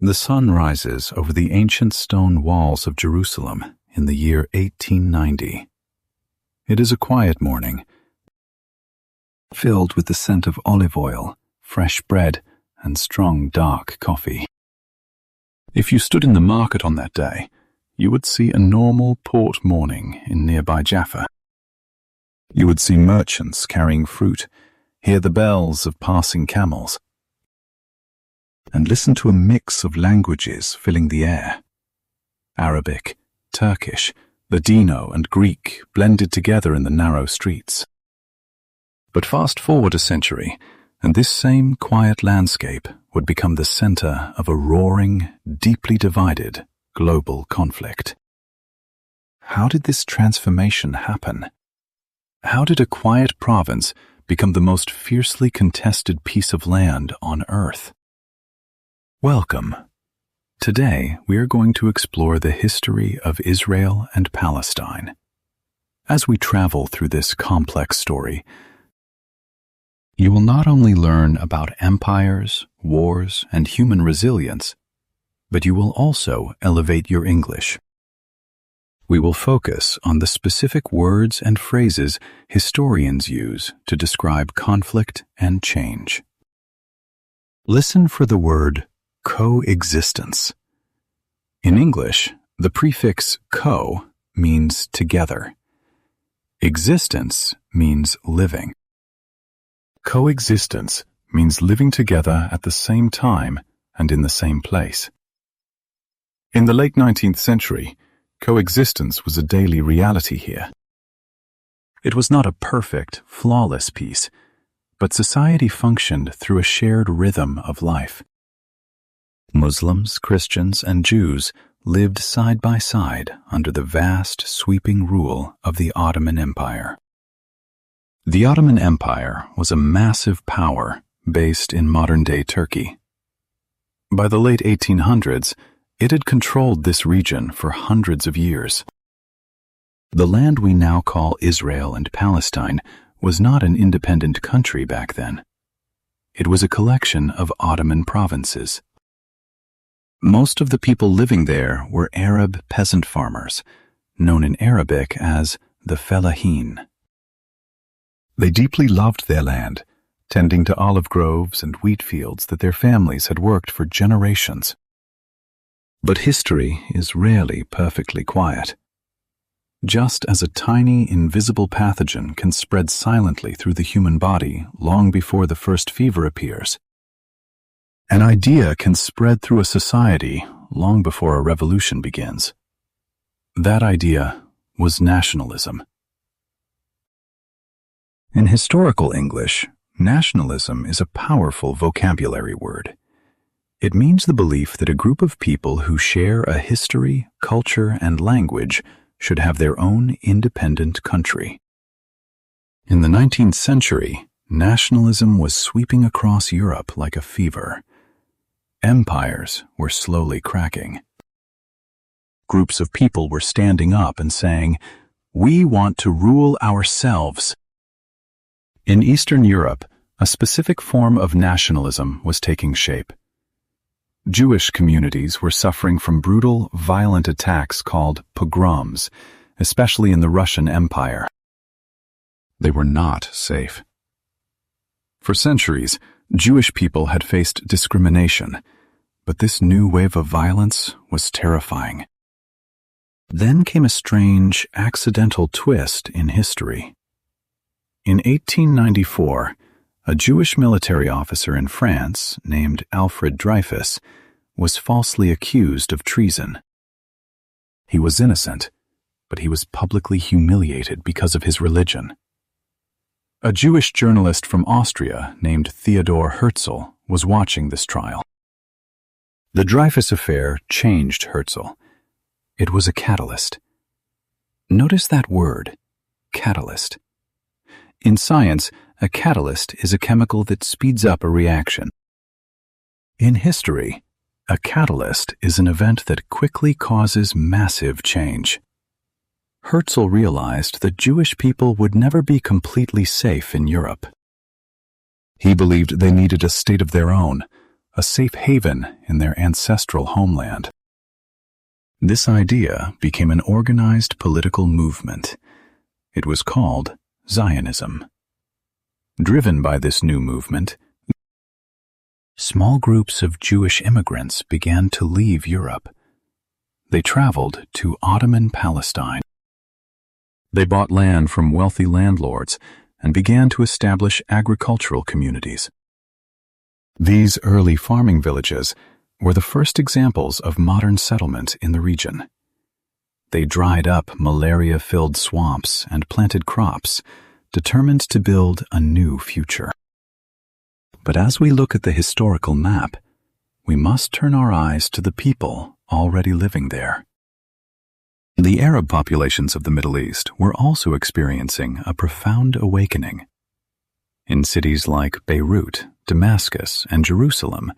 The sun rises over the ancient stone walls of Jerusalem in the year 1890. It is a quiet morning, filled with the scent of olive oil, fresh bread, and strong dark coffee. If you stood in the market on that day, you would see a normal port morning in nearby Jaffa. You would see merchants carrying fruit, hear the bells of passing camels, and listen to a mix of languages filling the air. Arabic, Turkish, Ladino, and Greek blended together in the narrow streets. But fast forward a century, and this same quiet landscape would become the center of a roaring, deeply divided global conflict. How did this transformation happen? How did a quiet province become the most fiercely contested piece of land on Earth? Welcome. Today, we are going to explore the history of Israel and Palestine. As we travel through this complex story, you will not only learn about empires, wars, and human resilience, but you will also elevate your English. We will focus on the specific words and phrases historians use to describe conflict and change. Listen for the word coexistence. In English, the prefix co means together. Existence means living. Coexistence means living together at the same time and in the same place. In the late 19th century, coexistence was a daily reality here. It was not a perfect, flawless peace, but society functioned through a shared rhythm of life. Muslims, Christians, and Jews lived side by side under the vast, sweeping rule of the Ottoman Empire. The Ottoman Empire was a massive power based in modern-day Turkey. By the late 1800s, it had controlled this region for hundreds of years. The land we now call Israel and Palestine was not an independent country back then. It was a collection of Ottoman provinces. Most of the people living there were Arab peasant farmers, known in Arabic as the fellahin. They deeply loved their land, tending to olive groves and wheat fields that their families had worked for generations. But history is rarely perfectly quiet. Just as a tiny, invisible pathogen can spread silently through the human body long before the first fever appears, an idea can spread through a society long before a revolution begins. That idea was nationalism. In historical English, nationalism is a powerful vocabulary word. It means the belief that a group of people who share a history, culture, and language should have their own independent country. In the 19th century, nationalism was sweeping across Europe like a fever. Empires were slowly cracking. Groups of people were standing up and saying, "We want to rule ourselves." In Eastern Europe, a specific form of nationalism was taking shape. Jewish communities were suffering from brutal, violent attacks called pogroms, especially in the Russian Empire. They were not safe. For centuries, Jewish people had faced discrimination, but this new wave of violence was terrifying. Then came a strange, accidental twist in history. In 1894, a Jewish military officer in France named Alfred Dreyfus was falsely accused of treason. He was innocent, but he was publicly humiliated because of his religion. A Jewish journalist from Austria named Theodor Herzl was watching this trial. The Dreyfus affair changed Herzl. It was a catalyst. Notice that word, catalyst. In science, a catalyst is a chemical that speeds up a reaction. In history, a catalyst is an event that quickly causes massive change. Herzl realized that Jewish people would never be completely safe in Europe. He believed they needed a state of their own, a safe haven in their ancestral homeland. This idea became an organized political movement. It was called Zionism. Driven by this new movement, small groups of Jewish immigrants began to leave Europe. They traveled to Ottoman Palestine. They bought land from wealthy landlords and began to establish agricultural communities. These early farming villages were the first examples of modern settlement in the region. They dried up malaria-filled swamps and planted crops, determined to build a new future. But as we look at the historical map, we must turn our eyes to the people already living there. The Arab populations of the Middle East were also experiencing a profound awakening. In cities like Beirut, Damascus, and Jerusalem,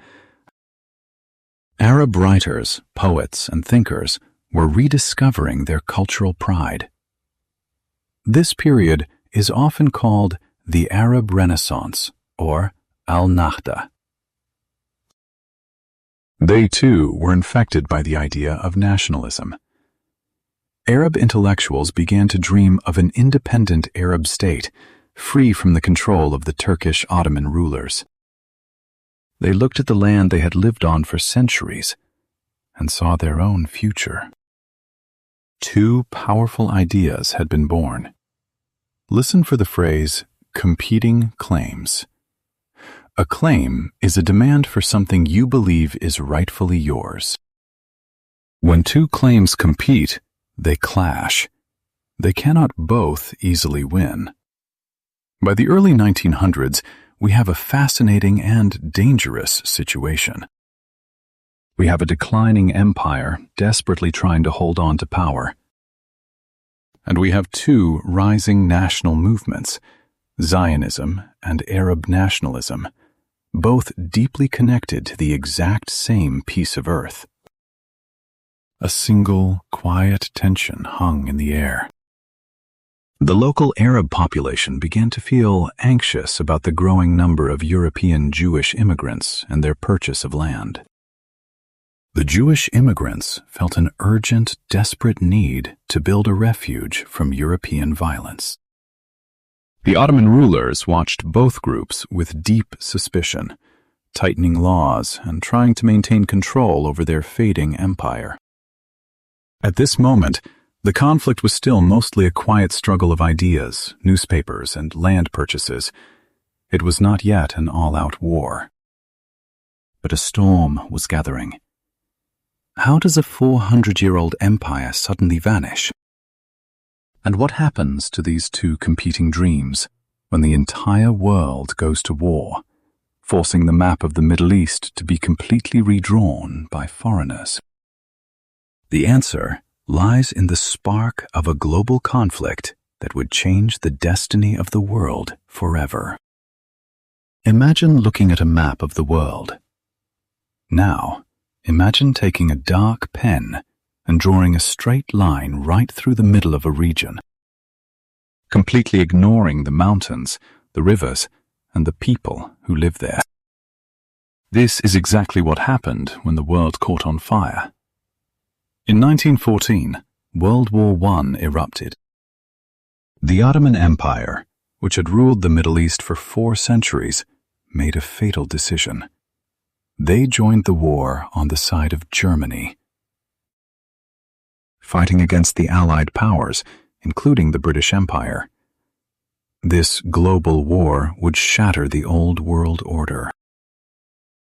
Arab writers, poets, and thinkers were rediscovering their cultural pride. This period is often called the Arab Renaissance, or Al-Nahda. They, too, were infected by the idea of nationalism. Arab intellectuals began to dream of an independent Arab state, free from the control of the Turkish Ottoman rulers. They looked at the land they had lived on for centuries and saw their own future. Two powerful ideas had been born. Listen for the phrase, competing claims. A claim is a demand for something you believe is rightfully yours. When two claims compete, they clash. They cannot both easily win. By the early 1900s, we have a fascinating and dangerous situation. We have a declining empire desperately trying to hold on to power. And we have two rising national movements, Zionism and Arab nationalism, both deeply connected to the exact same piece of earth. A single, quiet tension hung in the air. The local Arab population began to feel anxious about the growing number of European Jewish immigrants and their purchase of land. The Jewish immigrants felt an urgent, desperate need to build a refuge from European violence. The Ottoman rulers watched both groups with deep suspicion, tightening laws and trying to maintain control over their fading empire. At this moment, the conflict was still mostly a quiet struggle of ideas, newspapers, and land purchases. It was not yet an all-out war. But a storm was gathering. How does a 400-year-old empire suddenly vanish? And what happens to these two competing dreams when the entire world goes to war, forcing the map of the Middle East to be completely redrawn by foreigners? The answer lies in the spark of a global conflict that would change the destiny of the world forever. Imagine looking at a map of the world. Now, imagine taking a dark pen and drawing a straight line right through the middle of a region, completely ignoring the mountains, the rivers, and the people who live there. This is exactly what happened when the world caught on fire. In 1914, World War I erupted. The Ottoman Empire, which had ruled the Middle East for 4 centuries, made a fatal decision. They joined the war on the side of Germany, fighting against the Allied powers, including the British Empire. This global war would shatter the old world order.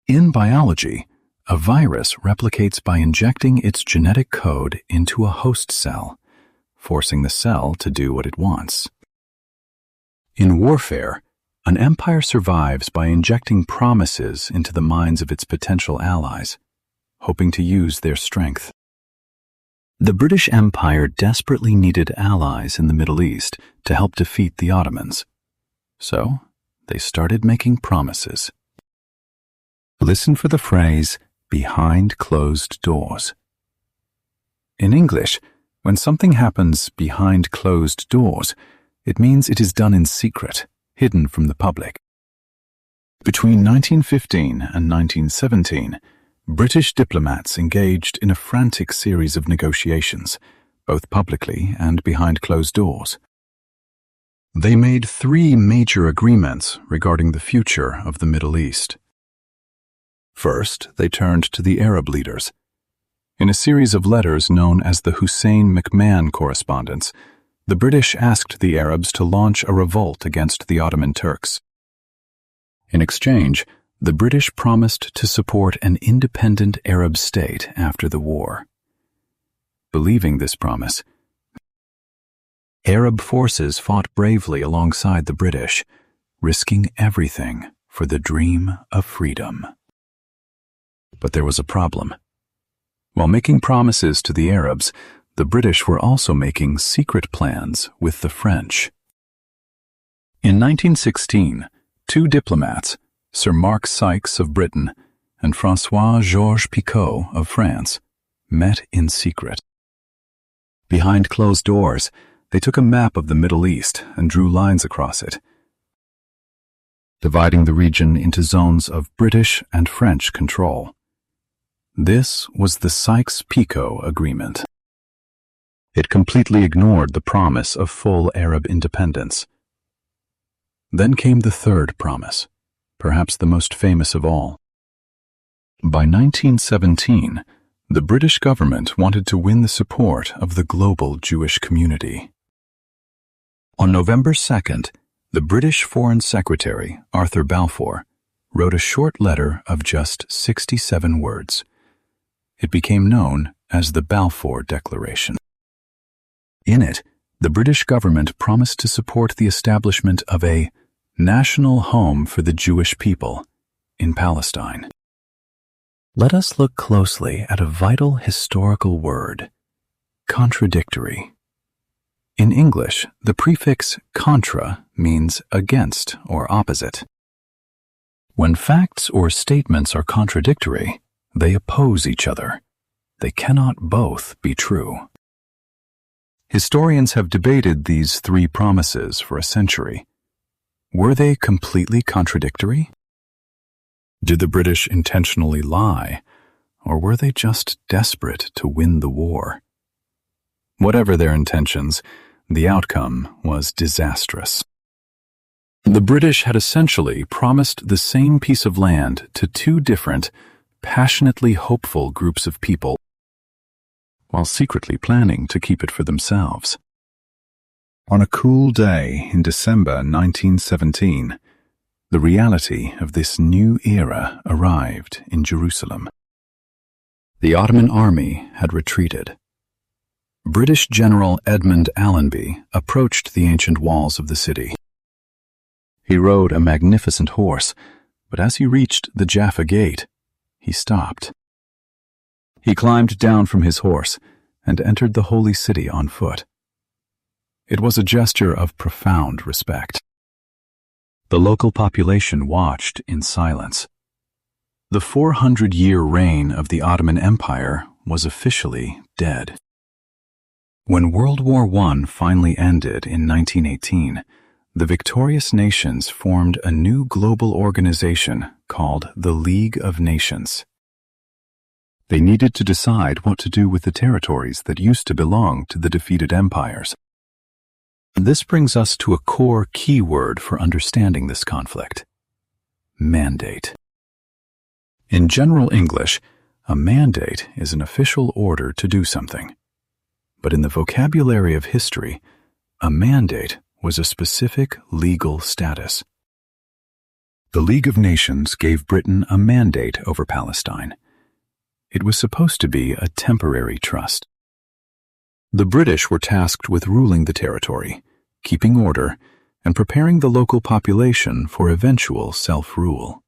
In biology, a virus replicates by injecting its genetic code into a host cell, forcing the cell to do what it wants. In warfare, an empire survives by injecting promises into the minds of its potential allies, hoping to use their strength. The British Empire desperately needed allies in the Middle East to help defeat the Ottomans. So, they started making promises. Listen for the phrase, behind closed doors. In English, when something happens behind closed doors, it means it is done in secret, hidden from the public. Between 1915 and 1917, British diplomats engaged in a frantic series of negotiations, both publicly and behind closed doors. They made 3 major agreements regarding the future of the Middle East. First, they turned to the Arab leaders. In a series of letters known as the Hussein-McMahon Correspondence, the British asked the Arabs to launch a revolt against the Ottoman Turks. In exchange, the British promised to support an independent Arab state after the war. Believing this promise, Arab forces fought bravely alongside the British, risking everything for the dream of freedom. But there was a problem. While making promises to the Arabs, the British were also making secret plans with the French. In 1916, 2 diplomats, Sir Mark Sykes of Britain and François-Georges Picot of France, met in secret. Behind closed doors, they took a map of the Middle East and drew lines across it, dividing the region into zones of British and French control. This was the Sykes-Picot Agreement. It completely ignored the promise of full Arab independence. Then came the third promise, perhaps the most famous of all. By 1917, the British government wanted to win the support of the global Jewish community. On November 2nd, the British Foreign Secretary, Arthur Balfour, wrote a short letter of just 67 words. It became known as the Balfour Declaration. In it, the British government promised to support the establishment of a national home for the Jewish people in Palestine. Let us look closely at a vital historical word: contradictory. In English, the prefix contra means against or opposite. When facts or statements are contradictory, they oppose each other. They cannot both be true. Historians have debated these 3 promises for a century. Were they completely contradictory? Did the British intentionally lie, or were they just desperate to win the war? Whatever their intentions, the outcome was disastrous. The British had essentially promised the same piece of land to 2 different, passionately hopeful groups of people, while secretly planning to keep it for themselves. On a cool day in December 1917, the reality of this new era arrived in Jerusalem. The Ottoman army had retreated. British General Edmund Allenby approached the ancient walls of the city. He rode a magnificent horse, but as he reached the Jaffa Gate, he stopped. He climbed down from his horse and entered the holy city on foot. It was a gesture of profound respect. The local population watched in silence. The 400-year reign of the Ottoman Empire was officially dead. When World War I finally ended in 1918, the victorious nations formed a new global organization called the League of Nations. They needed to decide what to do with the territories that used to belong to the defeated empires. This brings us to a core keyword for understanding this conflict: mandate. In general English, a mandate is an official order to do something. But in the vocabulary of history, a mandate was a specific legal status. The League of Nations gave Britain a mandate over Palestine. It was supposed to be a temporary trust. The British were tasked with ruling the territory, keeping order, and preparing the local population for eventual self-rule.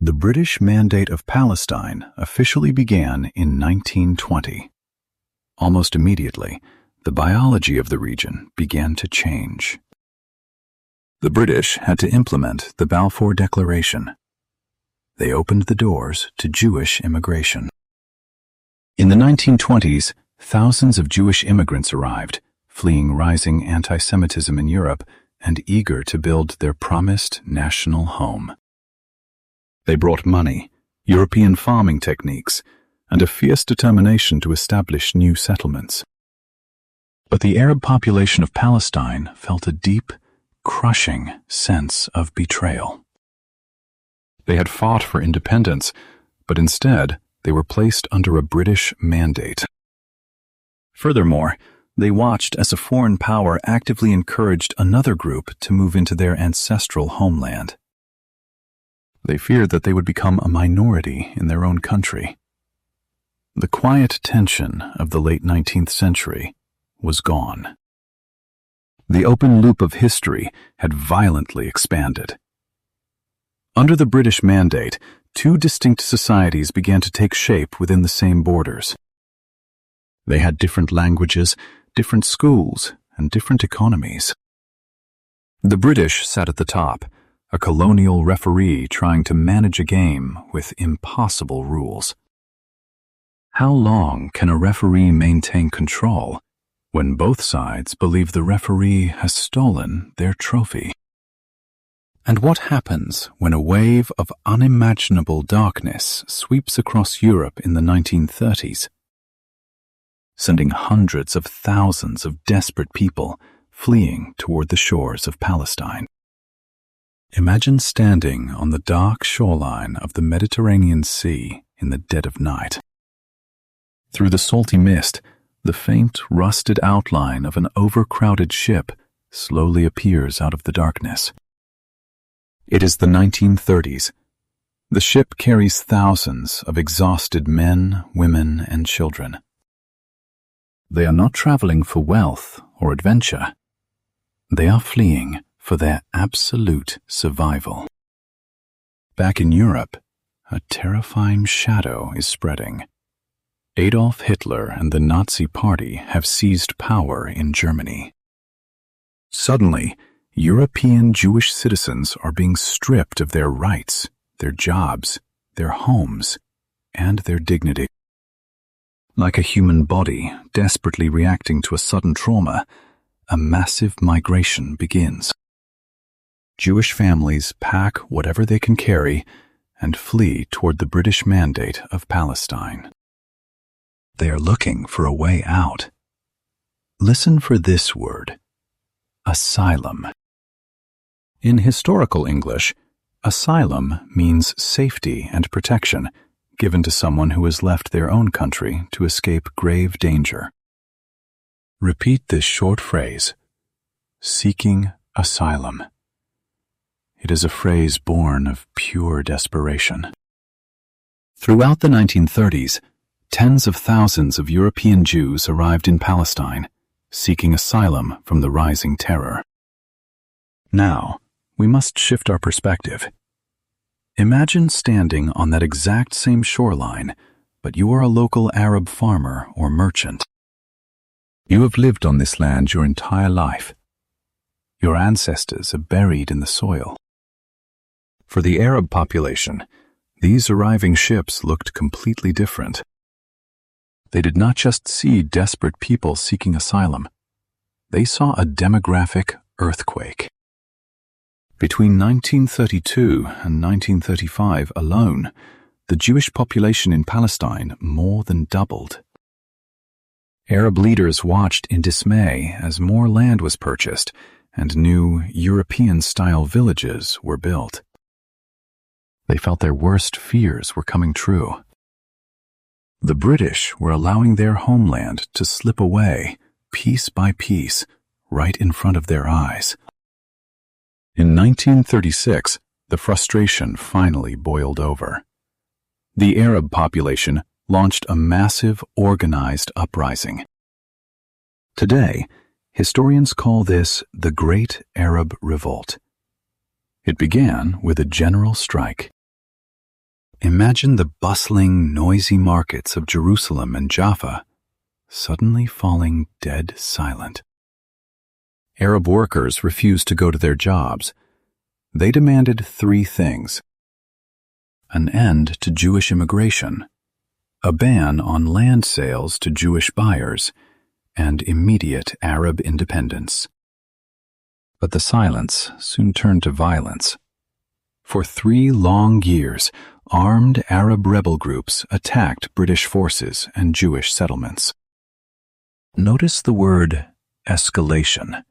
The British Mandate of Palestine officially began in 1920. Almost immediately, the biology of the region began to change. The British had to implement the Balfour Declaration. They opened the doors to Jewish immigration. In the 1920s, thousands of Jewish immigrants arrived, fleeing rising anti-Semitism in Europe and eager to build their promised national home. They brought money, European farming techniques, and a fierce determination to establish new settlements. But the Arab population of Palestine felt a deep, crushing sense of betrayal. They had fought for independence, but instead they were placed under a British mandate. Furthermore, they watched as a foreign power actively encouraged another group to move into their ancestral homeland. They feared that they would become a minority in their own country. The quiet tension of the late 19th century was gone. The open loop of history had violently expanded. Under the British mandate, two distinct societies began to take shape within the same borders. They had different languages, different schools, and different economies. The British sat at the top, a colonial referee trying to manage a game with impossible rules. How long can a referee maintain control when both sides believe the referee has stolen their trophy? And what happens when a wave of unimaginable darkness sweeps across Europe in the 1930s, sending hundreds of thousands of desperate people fleeing toward the shores of Palestine? Imagine standing on the dark shoreline of the Mediterranean Sea in the dead of night. Through the salty mist, the faint, rusted outline of an overcrowded ship slowly appears out of the darkness. It is the 1930s. The ship carries thousands of exhausted men, women, and children. They are not traveling for wealth or adventure. They are fleeing for their absolute survival. Back in Europe, a terrifying shadow is spreading. Adolf Hitler and the Nazi Party have seized power in Germany. Suddenly, European Jewish citizens are being stripped of their rights, their jobs, their homes, and their dignity. Like a human body desperately reacting to a sudden trauma, a massive migration begins. Jewish families pack whatever they can carry and flee toward the British mandate of Palestine. They are looking for a way out. Listen for this word: asylum. In historical English, asylum means safety and protection given to someone who has left their own country to escape grave danger. Repeat this short phrase: seeking asylum. It is a phrase born of pure desperation. Throughout the 1930s, tens of thousands of European Jews arrived in Palestine, seeking asylum from the rising terror. Now, we must shift our perspective. Imagine standing on that exact same shoreline, but you are a local Arab farmer or merchant. You have lived on this land your entire life. Your ancestors are buried in the soil. For the Arab population, these arriving ships looked completely different. They did not just see desperate people seeking asylum. They saw a demographic earthquake. Between 1932 and 1935 alone, the Jewish population in Palestine more than doubled. Arab leaders watched in dismay as more land was purchased and new European-style villages were built. They felt their worst fears were coming true. The British were allowing their homeland to slip away, piece by piece, right in front of their eyes. In 1936, the frustration finally boiled over. The Arab population launched a massive, organized uprising. Today, historians call this the Great Arab Revolt. It began with a general strike. Imagine the bustling, noisy markets of Jerusalem and Jaffa suddenly falling dead silent. Arab workers refused to go to their jobs. They demanded three things: an end to Jewish immigration, a ban on land sales to Jewish buyers, and immediate Arab independence. But the silence soon turned to violence. For 3 long years, armed Arab rebel groups attacked British forces and Jewish settlements. Notice the word escalation.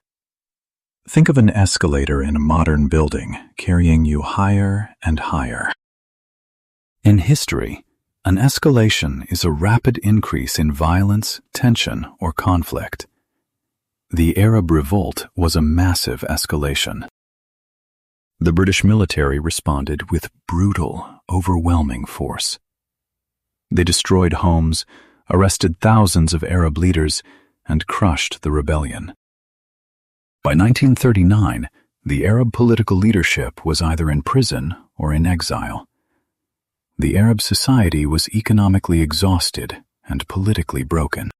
Think of an escalator in a modern building, carrying you higher and higher. In history, an escalation is a rapid increase in violence, tension, or conflict. The Arab Revolt was a massive escalation. The British military responded with brutal, overwhelming force. They destroyed homes, arrested thousands of Arab leaders, and crushed the rebellion. By 1939, the Arab political leadership was either in prison or in exile. The Arab society was economically exhausted and politically broken.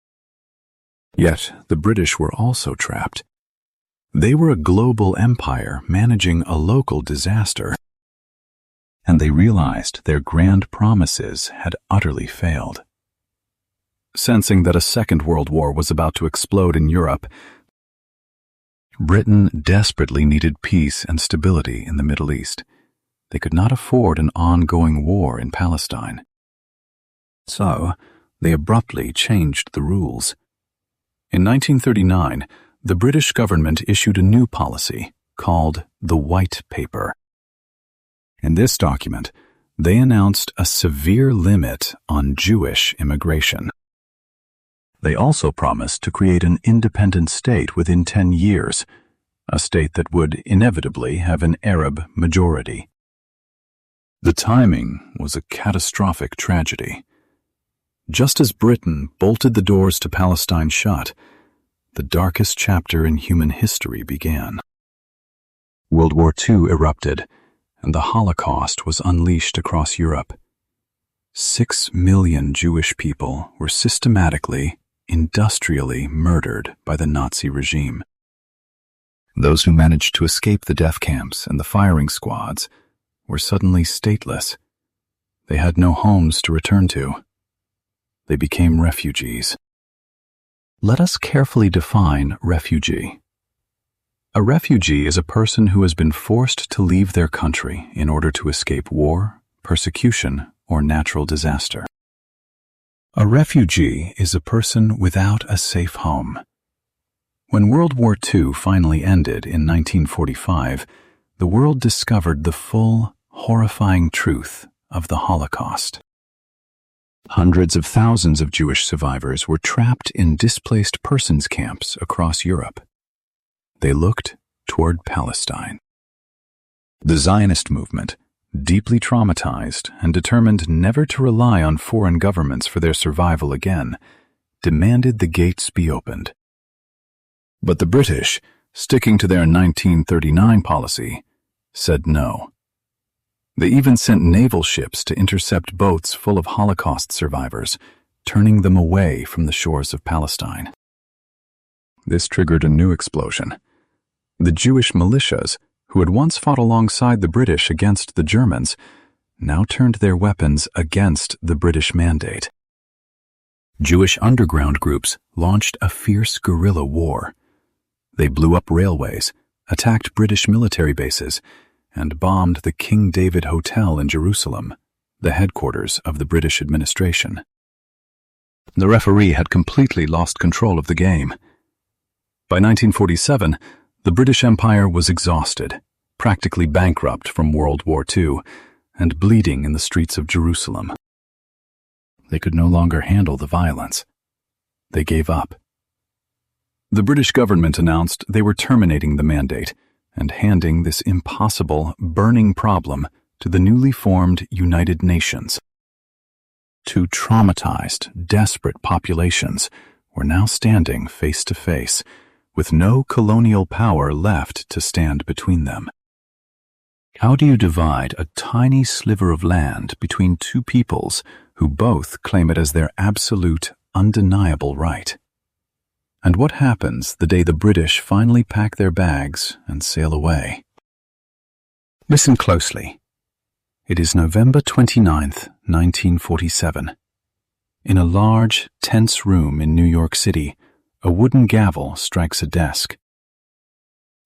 Yet, the British were also trapped. They were a global empire managing a local disaster, and they realized their grand promises had utterly failed. Sensing that a Second World War was about to explode in Europe, Britain desperately needed peace and stability in the Middle East. They could not afford an ongoing war in Palestine. So, they abruptly changed the rules. In 1939, the British government issued a new policy called the White Paper. In this document, they announced a severe limit on Jewish immigration. They also promised to create an independent state within 10 years, a state that would inevitably have an Arab majority. The timing was a catastrophic tragedy. Just as Britain bolted the doors to Palestine shut, the darkest chapter in human history began. World War II erupted, and the Holocaust was unleashed across Europe. 6 million Jewish people were systematically, industrially murdered by the Nazi regime. Those who managed to escape the death camps and the firing squads were suddenly stateless. They had no homes to return to. They became refugees. Let us carefully define refugee. A refugee is a person who has been forced to leave their country in order to escape war, persecution, or natural disaster. A refugee is a person without a safe home. When World War II finally ended in 1945, the world discovered the full, horrifying truth of the Holocaust. Hundreds of thousands of Jewish survivors were trapped in displaced persons camps across Europe. They looked toward Palestine. The Zionist movement, deeply traumatized and determined never to rely on foreign governments for their survival again, demanded the gates be opened. But the British, sticking to their 1939 policy, said no. They even sent naval ships to intercept boats full of Holocaust survivors, turning them away from the shores of Palestine. This triggered a new explosion. The Jewish militias, who had once fought alongside the British against the Germans, now turned their weapons against the British mandate. Jewish underground groups launched a fierce guerrilla war. They blew up railways, attacked British military bases, and bombed the King David Hotel in Jerusalem, the headquarters of the British administration. The referee had completely lost control of the game. By 1947, the British Empire was exhausted, practically bankrupt from World War II, and bleeding in the streets of Jerusalem. They could no longer handle the violence. They gave up. The British government announced they were terminating the mandate and handing this impossible, burning problem to the newly formed United Nations. Two traumatized, desperate populations were now standing face to face, with no colonial power left to stand between them. How do you divide a tiny sliver of land between two peoples who both claim it as their absolute, undeniable right? And what happens the day the British finally pack their bags and sail away? Listen closely. It is November 29th, 1947. In a large, tense room in New York City, a wooden gavel strikes a desk.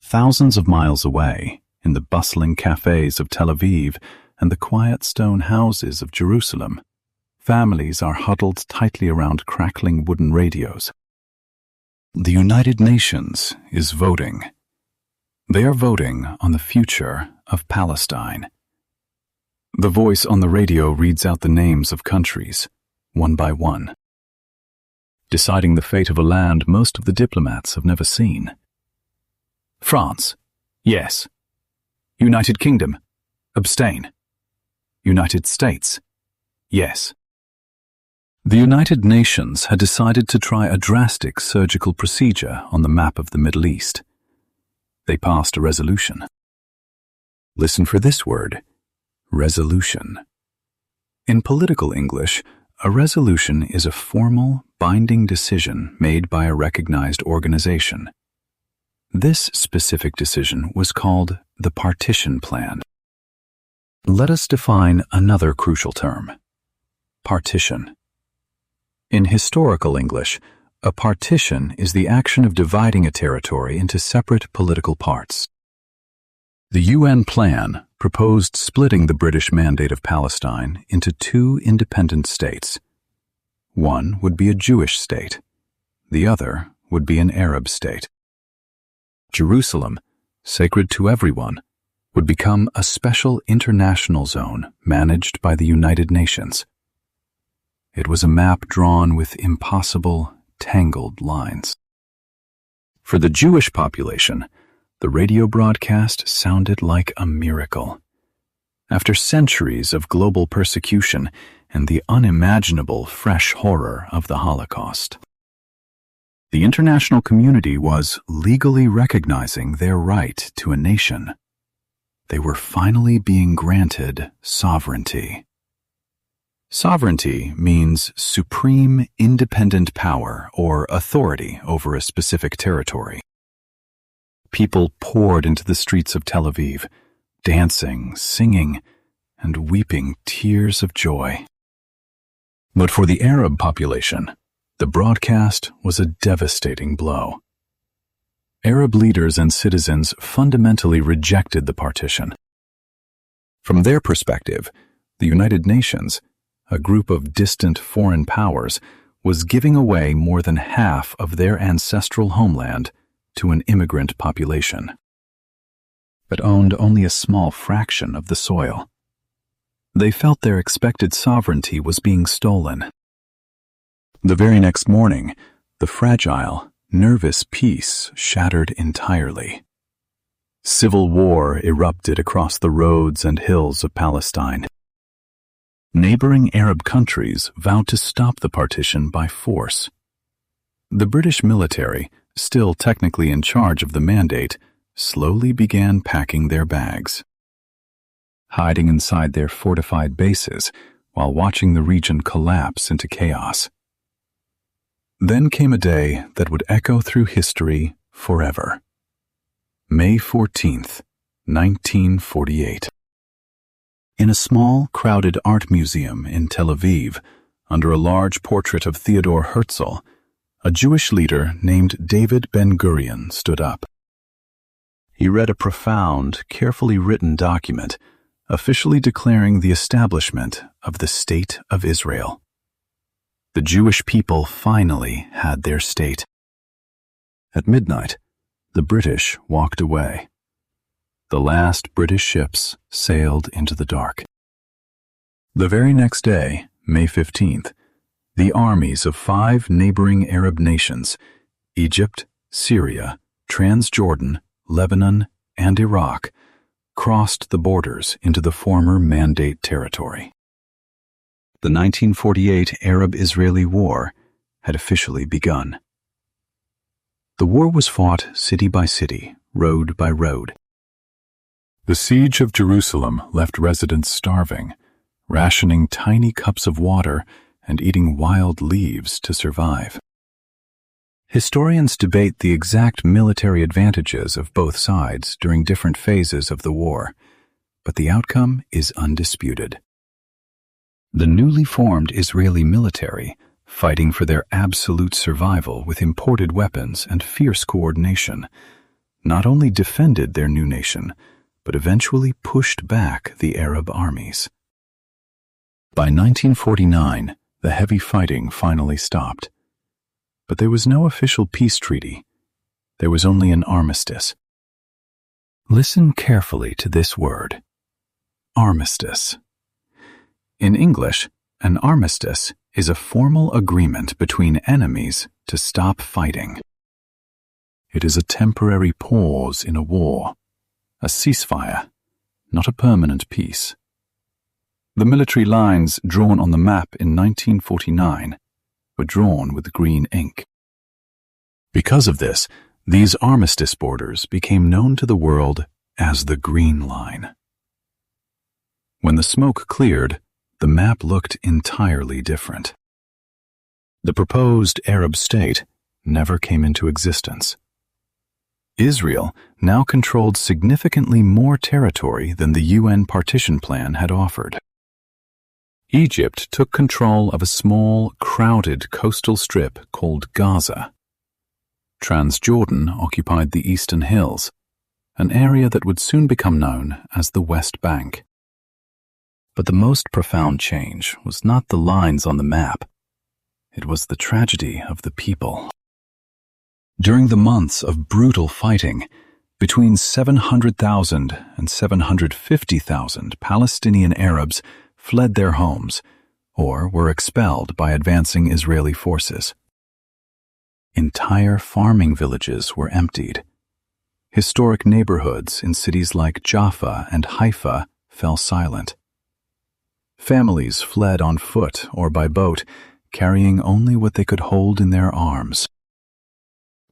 Thousands of miles away, in the bustling cafes of Tel Aviv and the quiet stone houses of Jerusalem, families are huddled tightly around crackling wooden radios. The United Nations is voting. They are voting on the future of Palestine. The voice on the radio reads out the names of countries, one by one, deciding the fate of a land most of the diplomats have never seen. France, yes. United Kingdom, abstain. United States, yes. The United Nations had decided to try a drastic surgical procedure on the map of the Middle East. They passed a resolution. Listen for this word, resolution. In political English, a resolution is a formal, binding decision made by a recognized organization. This specific decision was called the partition plan. Let us define another crucial term, partition. In historical English, a partition is the action of dividing a territory into separate political parts. The UN plan proposed splitting the British Mandate of Palestine into two independent states. One would be a Jewish state. The other would be an Arab state. Jerusalem, sacred to everyone, would become a special international zone managed by the United Nations. It was a map drawn with impossible, tangled lines. For the Jewish population, the radio broadcast sounded like a miracle. After centuries of global persecution and the unimaginable fresh horror of the Holocaust, the international community was legally recognizing their right to a nation. They were finally being granted sovereignty. Sovereignty means supreme independent power or authority over a specific territory. People poured into the streets of Tel Aviv, dancing, singing, and weeping tears of joy. But for the Arab population, the broadcast was a devastating blow. Arab leaders and citizens fundamentally rejected the partition. From their perspective, the United Nations, a group of distant foreign powers, was giving away more than half of their ancestral homeland to an immigrant population, but owned only a small fraction of the soil. They felt their expected sovereignty was being stolen. The very next morning, the fragile, nervous peace shattered entirely. Civil war erupted across the roads and hills of Palestine. Neighboring Arab countries vowed to stop the partition by force. The British military, still technically in charge of the mandate, slowly began packing their bags, hiding inside their fortified bases while watching the region collapse into chaos. Then came a day that would echo through history forever. May 14th, 1948. In a small, crowded art museum in Tel Aviv, under a large portrait of Theodor Herzl, a Jewish leader named David Ben-Gurion stood up. He read a profound, carefully written document, officially declaring the establishment of the State of Israel. The Jewish people finally had their state. At midnight, the British walked away. The last British ships sailed into the dark. The very next day, May 15th, the armies of 5 neighboring Arab nations, Egypt, Syria, Transjordan, Lebanon, and Iraq, crossed the borders into the former Mandate territory. The 1948 Arab-Israeli War had officially begun. The war was fought city by city, road by road. The siege of Jerusalem left residents starving, rationing tiny cups of water and eating wild leaves to survive. Historians debate the exact military advantages of both sides during different phases of the war, but the outcome is undisputed. The newly formed Israeli military, fighting for their absolute survival with imported weapons and fierce coordination, not only defended their new nation, but eventually pushed back the Arab armies. By 1949, the heavy fighting finally stopped. But there was no official peace treaty. There was only an armistice. Listen carefully to this word: armistice. In English, an armistice is a formal agreement between enemies to stop fighting. It is a temporary pause in a war, a ceasefire, not a permanent peace. The military lines drawn on the map in 1949 were drawn with green ink. Because of this, these armistice borders became known to the world as the Green Line. When the smoke cleared, the map looked entirely different. The proposed Arab state never came into existence. Israel now controlled significantly more territory than the UN partition plan had offered. Egypt took control of a small, crowded coastal strip called Gaza. Transjordan occupied the eastern hills, an area that would soon become known as the West Bank. But the most profound change was not the lines on the map. It was the tragedy of the people. During the months of brutal fighting, between 700,000 and 750,000 Palestinian Arabs fled their homes or were expelled by advancing Israeli forces. Entire farming villages were emptied. Historic neighborhoods in cities like Jaffa and Haifa fell silent. Families fled on foot or by boat, carrying only what they could hold in their arms,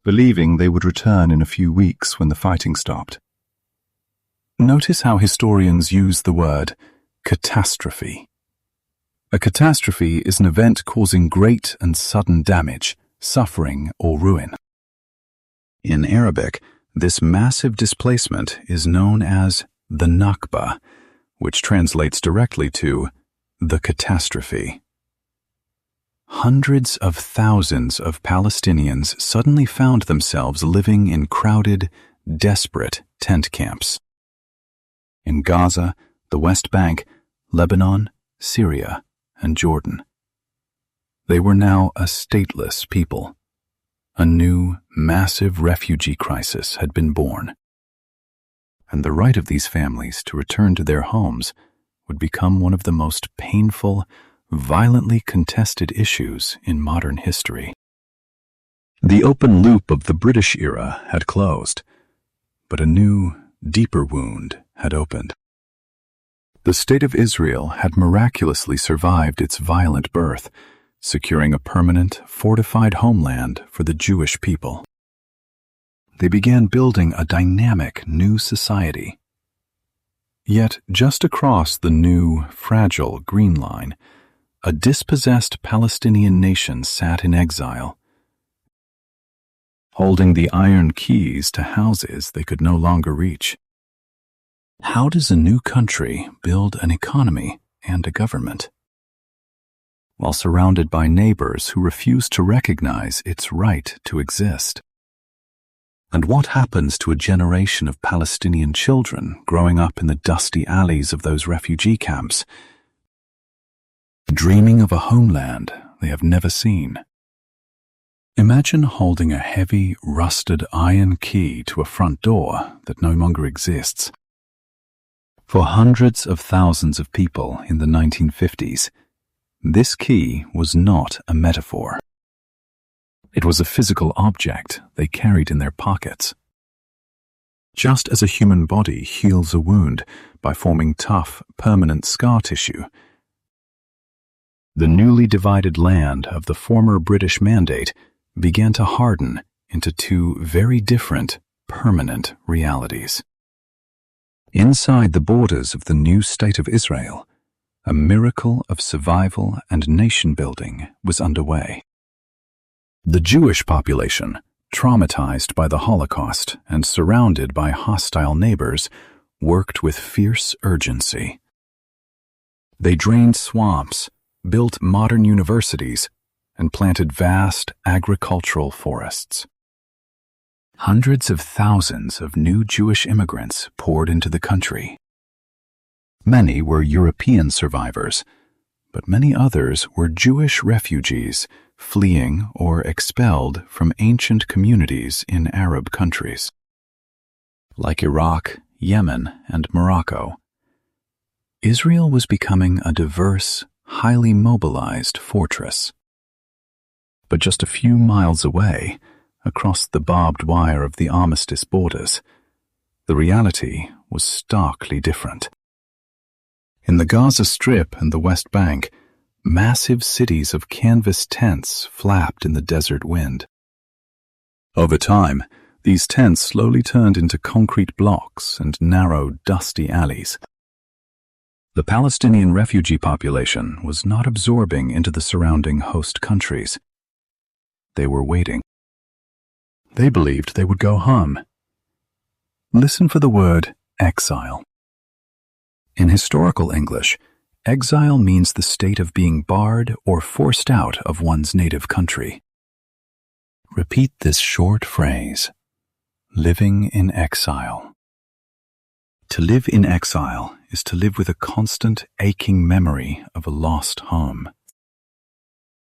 believing they would return in a few weeks when the fighting stopped. Notice how historians use the word catastrophe. A catastrophe is an event causing great and sudden damage, suffering, or ruin. In Arabic, this massive displacement is known as the Nakba, which translates directly to the catastrophe. Hundreds of thousands of Palestinians suddenly found themselves living in crowded, desperate tent camps. In Gaza, the West Bank, Lebanon, Syria, and Jordan. They were now a stateless people. A new, massive refugee crisis had been born. And the right of these families to return to their homes would become one of the most painful, violently contested issues in modern history. The open loop of the British era had closed, but a new, deeper wound had opened. The State of Israel had miraculously survived its violent birth, securing a permanent, fortified homeland for the Jewish people. They began building a dynamic new society. Yet, just across the new, fragile Green Line, a dispossessed Palestinian nation sat in exile, holding the iron keys to houses they could no longer reach. How does a new country build an economy and a government, while surrounded by neighbors who refuse to recognize its right to exist? And what happens to a generation of Palestinian children growing up in the dusty alleys of those refugee camps, dreaming of a homeland they have never seen? Imagine holding a heavy, rusted iron key to a front door that no longer exists. For hundreds of thousands of people in the 1950s, this key was not a metaphor. It was a physical object they carried in their pockets. Just as a human body heals a wound by forming tough, permanent scar tissue, the newly divided land of the former British Mandate began to harden into two very different, permanent realities. Inside the borders of the new State of Israel, a miracle of survival and nation-building was underway. The Jewish population, traumatized by the Holocaust and surrounded by hostile neighbors, worked with fierce urgency. They drained swamps, built modern universities, and planted vast agricultural forests. Hundreds of thousands of new Jewish immigrants poured into the country. Many were European survivors, but many others were Jewish refugees fleeing or expelled from ancient communities in Arab countries, like Iraq, Yemen, and Morocco. Israel was becoming a diverse, highly mobilized fortress. But just a few miles away, across the barbed wire of the armistice borders, the reality was starkly different. In the Gaza Strip and the West Bank, massive cities of canvas tents flapped in the desert wind. Over time, these tents slowly turned into concrete blocks and narrow, dusty alleys. The Palestinian refugee population was not absorbing into the surrounding host countries. They were waiting. They believed they would go home. Listen for the word exile. In historical English, exile means the state of being barred or forced out of one's native country. Repeat this short phrase: living in exile. To live in exile is to live with a constant, aching memory of a lost home.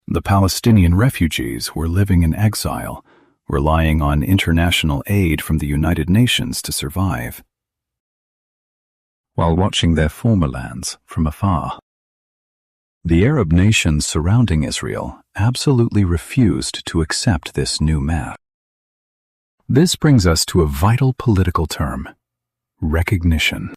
The Palestinian refugees were living in exile, relying on international aid from the United Nations to survive, while watching their former lands from afar. The Arab nations surrounding Israel absolutely refused to accept this new map. This brings us to a vital political term: recognition.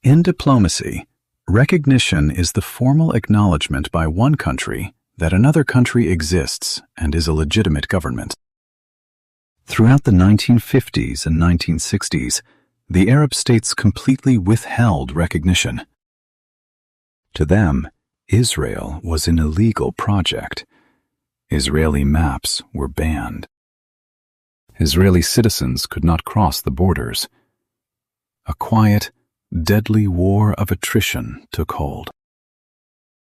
In diplomacy, recognition is the formal acknowledgement by one country that another country exists and is a legitimate government. Throughout the 1950s and 1960s, the Arab states completely withheld recognition. To them, Israel was an illegal project. Israeli maps were banned. Israeli citizens could not cross the borders. A quiet, deadly war of attrition took hold.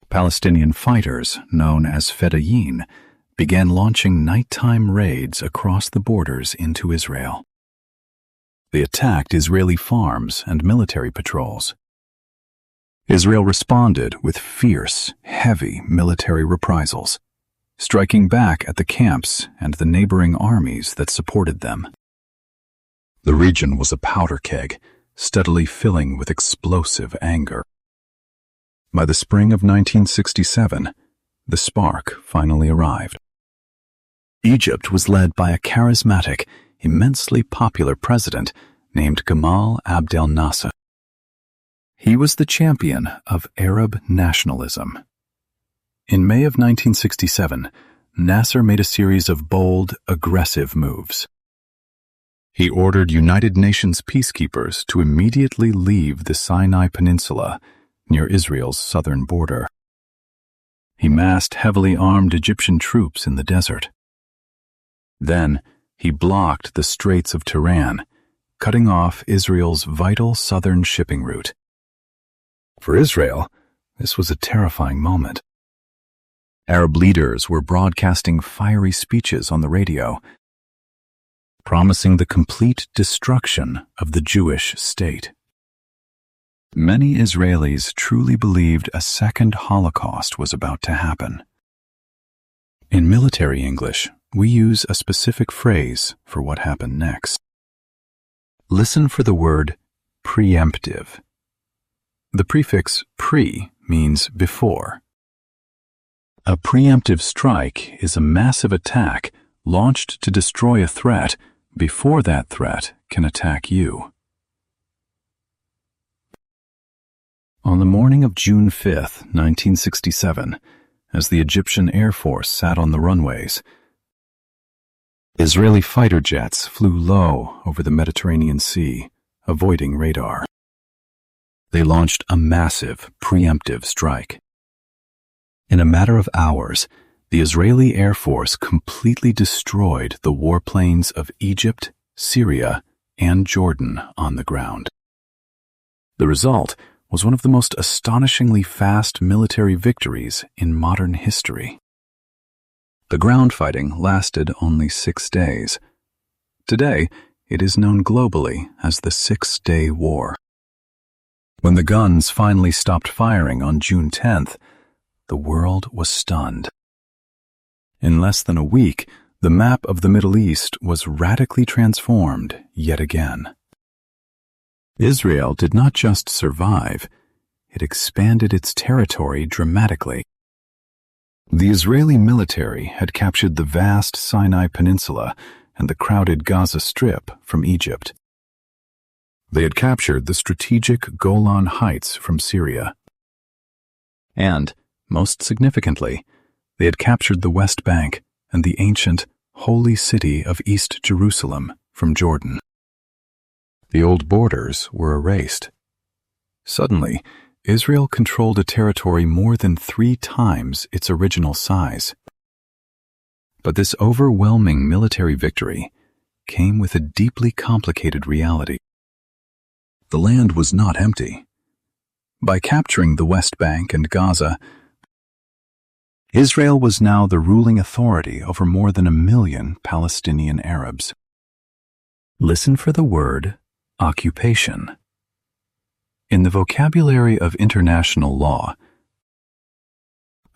Palestinian fighters, known as Fedayeen, began launching nighttime raids across the borders into Israel. They attacked Israeli farms and military patrols. Israel responded with fierce, heavy military reprisals, striking back at the camps and the neighboring armies that supported them. The region was a powder keg, steadily filling with explosive anger. By the spring of 1967, the spark finally arrived. Egypt was led by a charismatic, immensely popular president named Gamal Abdel Nasser. He was the champion of Arab nationalism. In May of 1967, Nasser made a series of bold, aggressive moves. He ordered United Nations peacekeepers to immediately leave the Sinai Peninsula near Israel's southern border. He massed heavily armed Egyptian troops in the desert. Then, he blocked the Straits of Tiran, cutting off Israel's vital southern shipping route. For Israel, this was a terrifying moment. Arab leaders were broadcasting fiery speeches on the radio, promising the complete destruction of the Jewish state. Many Israelis truly believed a second Holocaust was about to happen. In military English, we use a specific phrase for what happened next. Listen for the word preemptive. The prefix pre means before. A preemptive strike is a massive attack launched to destroy a threat before that threat can attack you. On the morning of June 5, 1967, as the Egyptian Air Force sat on the runways, Israeli fighter jets flew low over the Mediterranean Sea, avoiding radar. They launched a massive preemptive strike. In a matter of hours, the Israeli Air Force completely destroyed the warplanes of Egypt, Syria, and Jordan on the ground. The result was one of the most astonishingly fast military victories in modern history. The ground fighting lasted only 6 days, Today, it is known globally as the Six-Day War. When the guns finally stopped firing on June 10th, the world was stunned. In less than a week, the map of the Middle East was radically transformed yet again. Israel did not just survive, it expanded its territory dramatically. The Israeli military had captured the vast Sinai Peninsula and the crowded Gaza Strip from Egypt. They had captured the strategic Golan Heights from Syria. And, most significantly, they had captured the West Bank and the ancient, holy city of East Jerusalem from Jordan. The old borders were erased. Suddenly, Israel controlled a territory more than 3 times its original size. But this overwhelming military victory came with a deeply complicated reality. The land was not empty. By capturing the West Bank and Gaza, Israel was now the ruling authority over more than 1 million Palestinian Arabs. Listen for the word occupation. In the vocabulary of international law,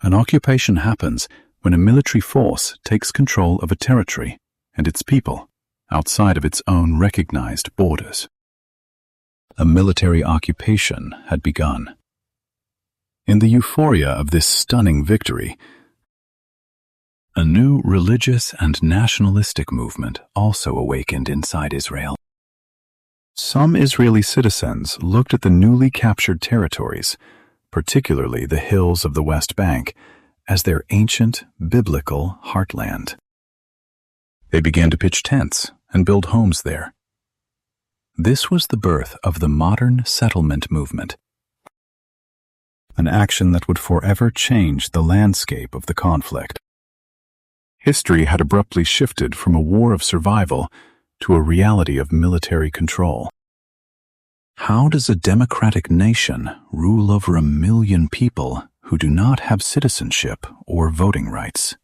an occupation happens when a military force takes control of a territory and its people outside of its own recognized borders. A military occupation had begun. In the euphoria of this stunning victory, a new religious and nationalistic movement also awakened inside Israel. Some Israeli citizens looked at the newly captured territories, particularly the hills of the West Bank, as their ancient, biblical heartland. They began to pitch tents and build homes there. This was the birth of the modern settlement movement, an action that would forever change the landscape of the conflict. History had abruptly shifted from a war of survival to a reality of military control. How does a democratic nation rule over 1 million people who do not have citizenship or voting rights?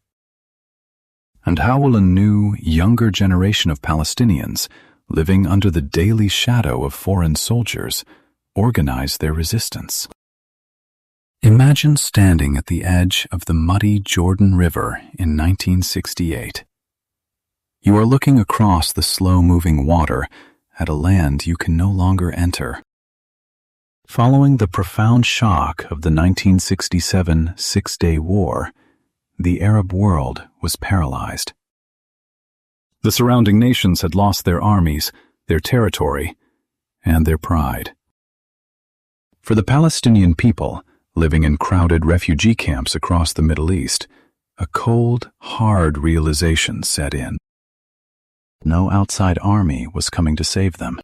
And how will a new, younger generation of Palestinians, living under the daily shadow of foreign soldiers, organize their resistance? Imagine standing at the edge of the muddy Jordan River in 1968. You are looking across the slow-moving water at a land you can no longer enter. Following the profound shock of the 1967 Six-Day War, the Arab world was paralyzed. The surrounding nations had lost their armies, their territory, and their pride. For the Palestinian people, living in crowded refugee camps across the Middle East, a cold, hard realization set in. No outside army was coming to save them.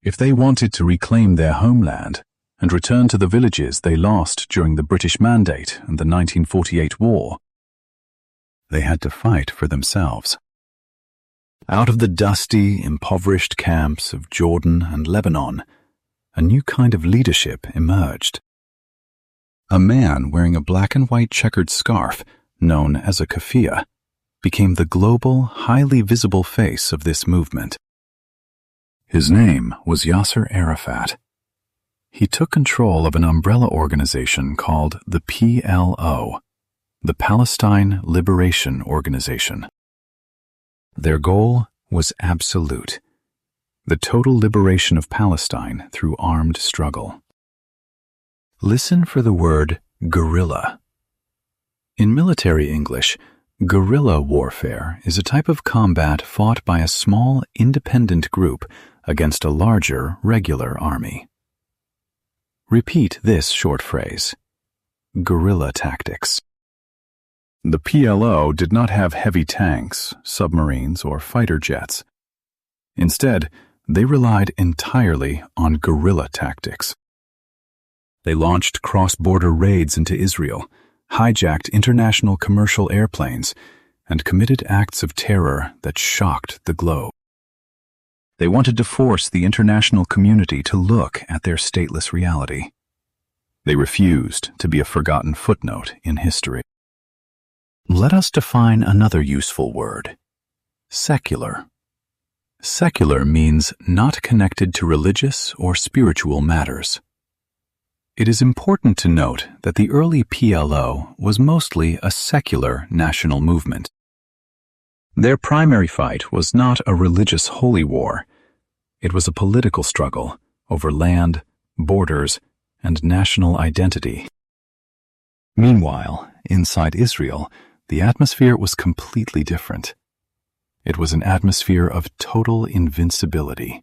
If they wanted to reclaim their homeland and return to the villages they lost during the British Mandate and the 1948 war, they had to fight for themselves. Out of the dusty, impoverished camps of Jordan and Lebanon, a new kind of leadership emerged. A man wearing a black and white checkered scarf, known as a keffiyeh, became the global, highly visible face of this movement. His name was Yasser Arafat. He took control of an umbrella organization called the PLO, the Palestine Liberation Organization. Their goal was absolute: the total liberation of Palestine through armed struggle. Listen for the word guerrilla. In military English, guerrilla warfare is a type of combat fought by a small, independent group against a larger, regular army. Repeat this short phrase: guerrilla tactics. The PLO did not have heavy tanks, submarines, or fighter jets. Instead, they relied entirely on guerrilla tactics. They launched cross-border raids into Israel, hijacked international commercial airplanes, and committed acts of terror that shocked the globe. They wanted to force the international community to look at their stateless reality. They refused to be a forgotten footnote in history. Let us define another useful word: secular. Secular means not connected to religious or spiritual matters. It is important to note that the early PLO was mostly a secular national movement. Their primary fight was not a religious holy war. It was a political struggle over land, borders, and national identity. Meanwhile, inside Israel, the atmosphere was completely different. It was an atmosphere of total invincibility.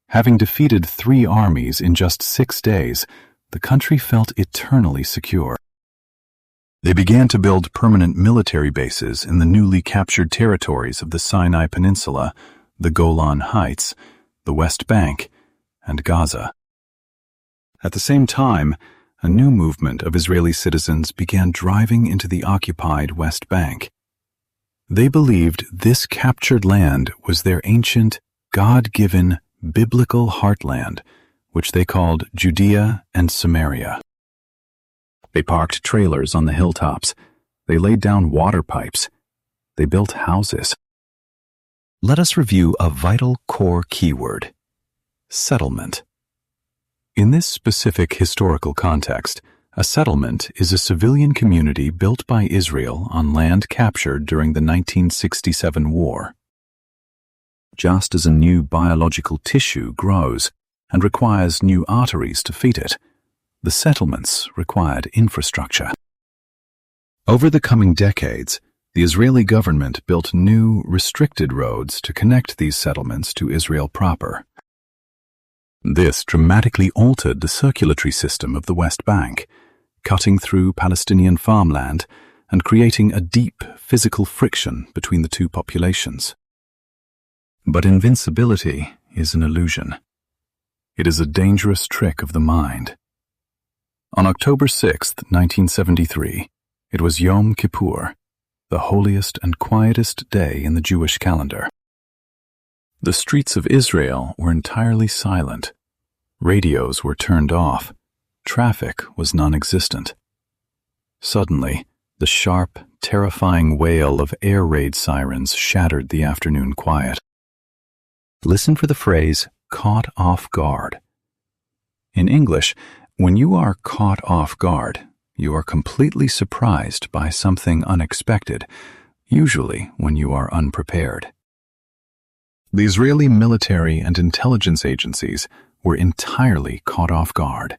Having defeated 3 armies in just 6 days, the country felt eternally secure. They began to build permanent military bases in the newly captured territories of the Sinai Peninsula, the Golan Heights, the West Bank, and Gaza. At the same time, a new movement of Israeli citizens began driving into the occupied West Bank. They believed this captured land was their ancient, God-given, biblical heartland, which they called Judea and Samaria. They parked trailers on the hilltops. They laid down water pipes. They built houses. Let us review a vital core keyword: settlement. In this specific historical context, a settlement is a civilian community built by Israel on land captured during the 1967 war. Just as a new biological tissue grows and requires new arteries to feed it, the settlements required infrastructure. Over the coming decades, the Israeli government built new, restricted roads to connect these settlements to Israel proper. This dramatically altered the circulatory system of the West Bank, cutting through Palestinian farmland and creating a deep physical friction between the two populations. But invincibility is an illusion. It is a dangerous trick of the mind. On October 6, 1973, it was Yom Kippur, the holiest and quietest day in the Jewish calendar. The streets of Israel were entirely silent. Radios were turned off. Traffic was non-existent. Suddenly, the sharp, terrifying wail of air raid sirens shattered the afternoon quiet. Listen for the phrase, caught off guard. In English, when you are caught off guard, you are completely surprised by something unexpected, usually when you are unprepared. The Israeli military and intelligence agencies were entirely caught off guard.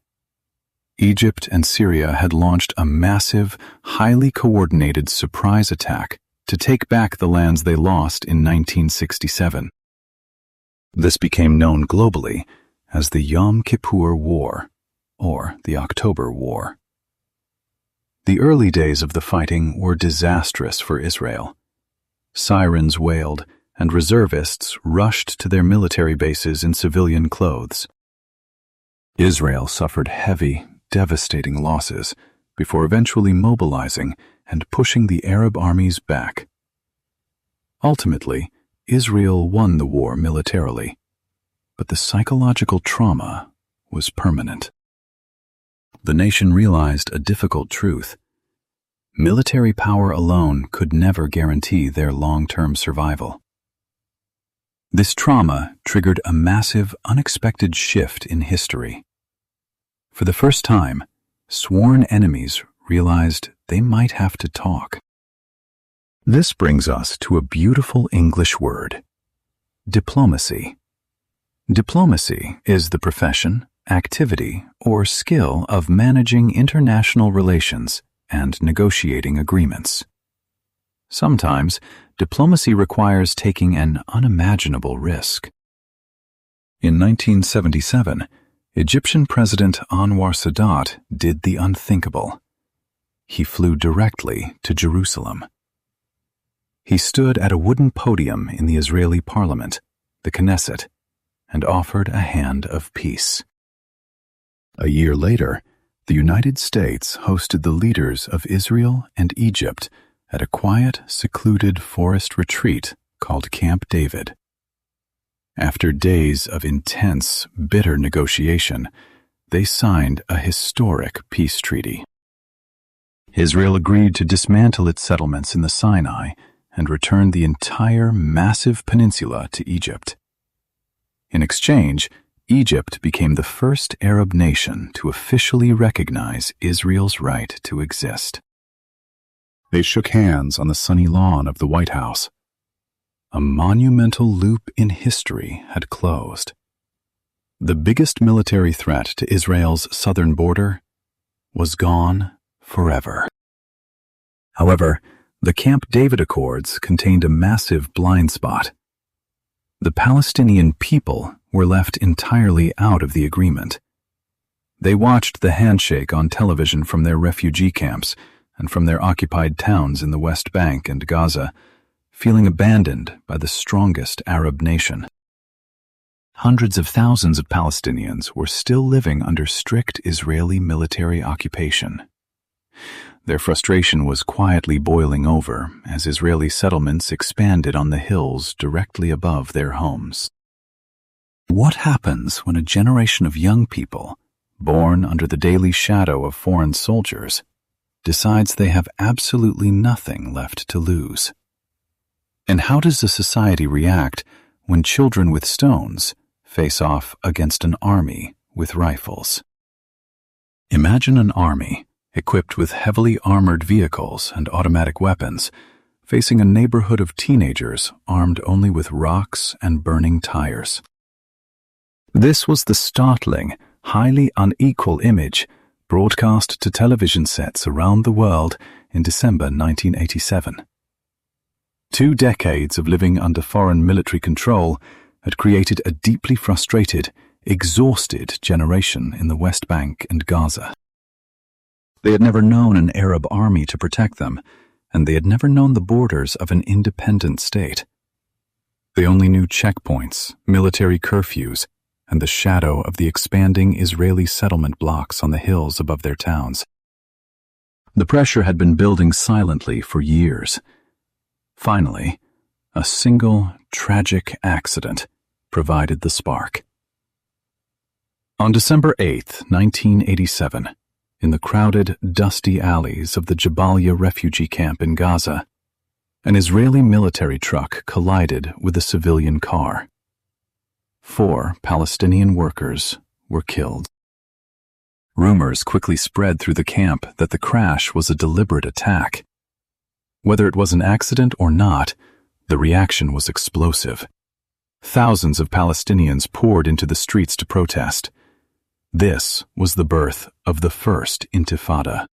Egypt and Syria had launched a massive, highly coordinated surprise attack to take back the lands they lost in 1967. This became known globally as the Yom Kippur War, or the October War. The early days of the fighting were disastrous for Israel. Sirens wailed, and reservists rushed to their military bases in civilian clothes. Israel suffered heavy, devastating losses before eventually mobilizing and pushing the Arab armies back. Ultimately, Israel won the war militarily, but the psychological trauma was permanent. The nation realized a difficult truth. Military power alone could never guarantee their long-term survival. This trauma triggered a massive, unexpected shift in history. For the first time, sworn enemies realized they might have to talk. This brings us to a beautiful English word: diplomacy. Diplomacy is the profession, activity, or skill of managing international relations and negotiating agreements. Sometimes, diplomacy requires taking an unimaginable risk. In 1977, Egyptian President Anwar Sadat did the unthinkable. He flew directly to Jerusalem. He stood at a wooden podium in the Israeli parliament, the Knesset, and offered a hand of peace. A year later, the United States hosted the leaders of Israel and Egypt at a quiet, secluded forest retreat called Camp David. After days of intense, bitter negotiation, they signed a historic peace treaty. Israel agreed to dismantle its settlements in the Sinai and returned the entire massive peninsula to Egypt. In exchange, Egypt became the first Arab nation to officially recognize Israel's right to exist. They shook hands on the sunny lawn of the White House. A monumental loop in history had closed. The biggest military threat to Israel's southern border was gone forever. However, the Camp David Accords contained a massive blind spot. The Palestinian people were left entirely out of the agreement. They watched the handshake on television from their refugee camps and from their occupied towns in the West Bank and Gaza, feeling abandoned by the strongest Arab nation. Hundreds of thousands of Palestinians were still living under strict Israeli military occupation. Their frustration was quietly boiling over as Israeli settlements expanded on the hills directly above their homes. What happens when a generation of young people, born under the daily shadow of foreign soldiers, decides they have absolutely nothing left to lose? And how does a society react when children with stones face off against an army with rifles? Imagine an army equipped with heavily armored vehicles and automatic weapons, facing a neighborhood of teenagers armed only with rocks and burning tires. This was the startling, highly unequal image broadcast to television sets around the world in December 1987. 2 decades of living under foreign military control had created a deeply frustrated, exhausted generation in the West Bank and Gaza. They had never known an Arab army to protect them, and they had never known the borders of an independent state. They only knew checkpoints, military curfews, and the shadow of the expanding Israeli settlement blocks on the hills above their towns. The pressure had been building silently for years. Finally, a single tragic accident provided the spark. On December 8, 1987, in the crowded, dusty alleys of the Jabalia refugee camp in Gaza, an Israeli military truck collided with a civilian car. 4 Palestinian workers were killed. Rumors quickly spread through the camp that the crash was a deliberate attack. Whether it was an accident or not, the reaction was explosive. Thousands of Palestinians poured into the streets to protest. This was the birth of the first Intifada.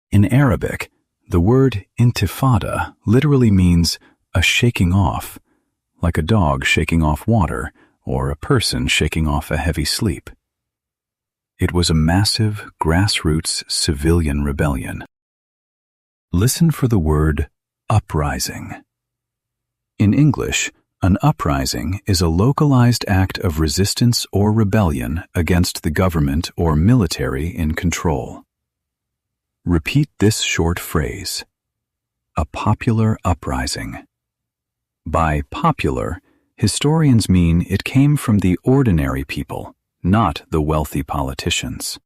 In Arabic, the word intifada literally means a shaking off, like a dog shaking off water or a person shaking off a heavy sleep. It was a massive, grassroots civilian rebellion. Listen for the word uprising. In English, an uprising is a localized act of resistance or rebellion against the government or military in control. Repeat this short phrase: a popular uprising. By popular, historians mean it came from the ordinary people, not the wealthy politicians.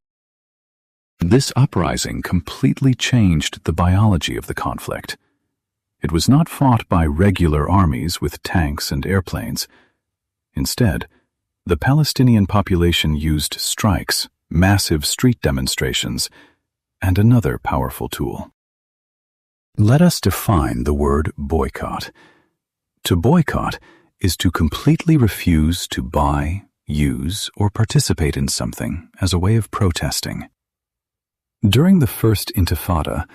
This uprising completely changed the biology of the conflict. It was not fought by regular armies with tanks and airplanes. Instead, the Palestinian population used strikes, massive street demonstrations, and another powerful tool. Let us define the word boycott. To boycott is to completely refuse to buy, use, or participate in something as a way of protesting. During the First Intifada,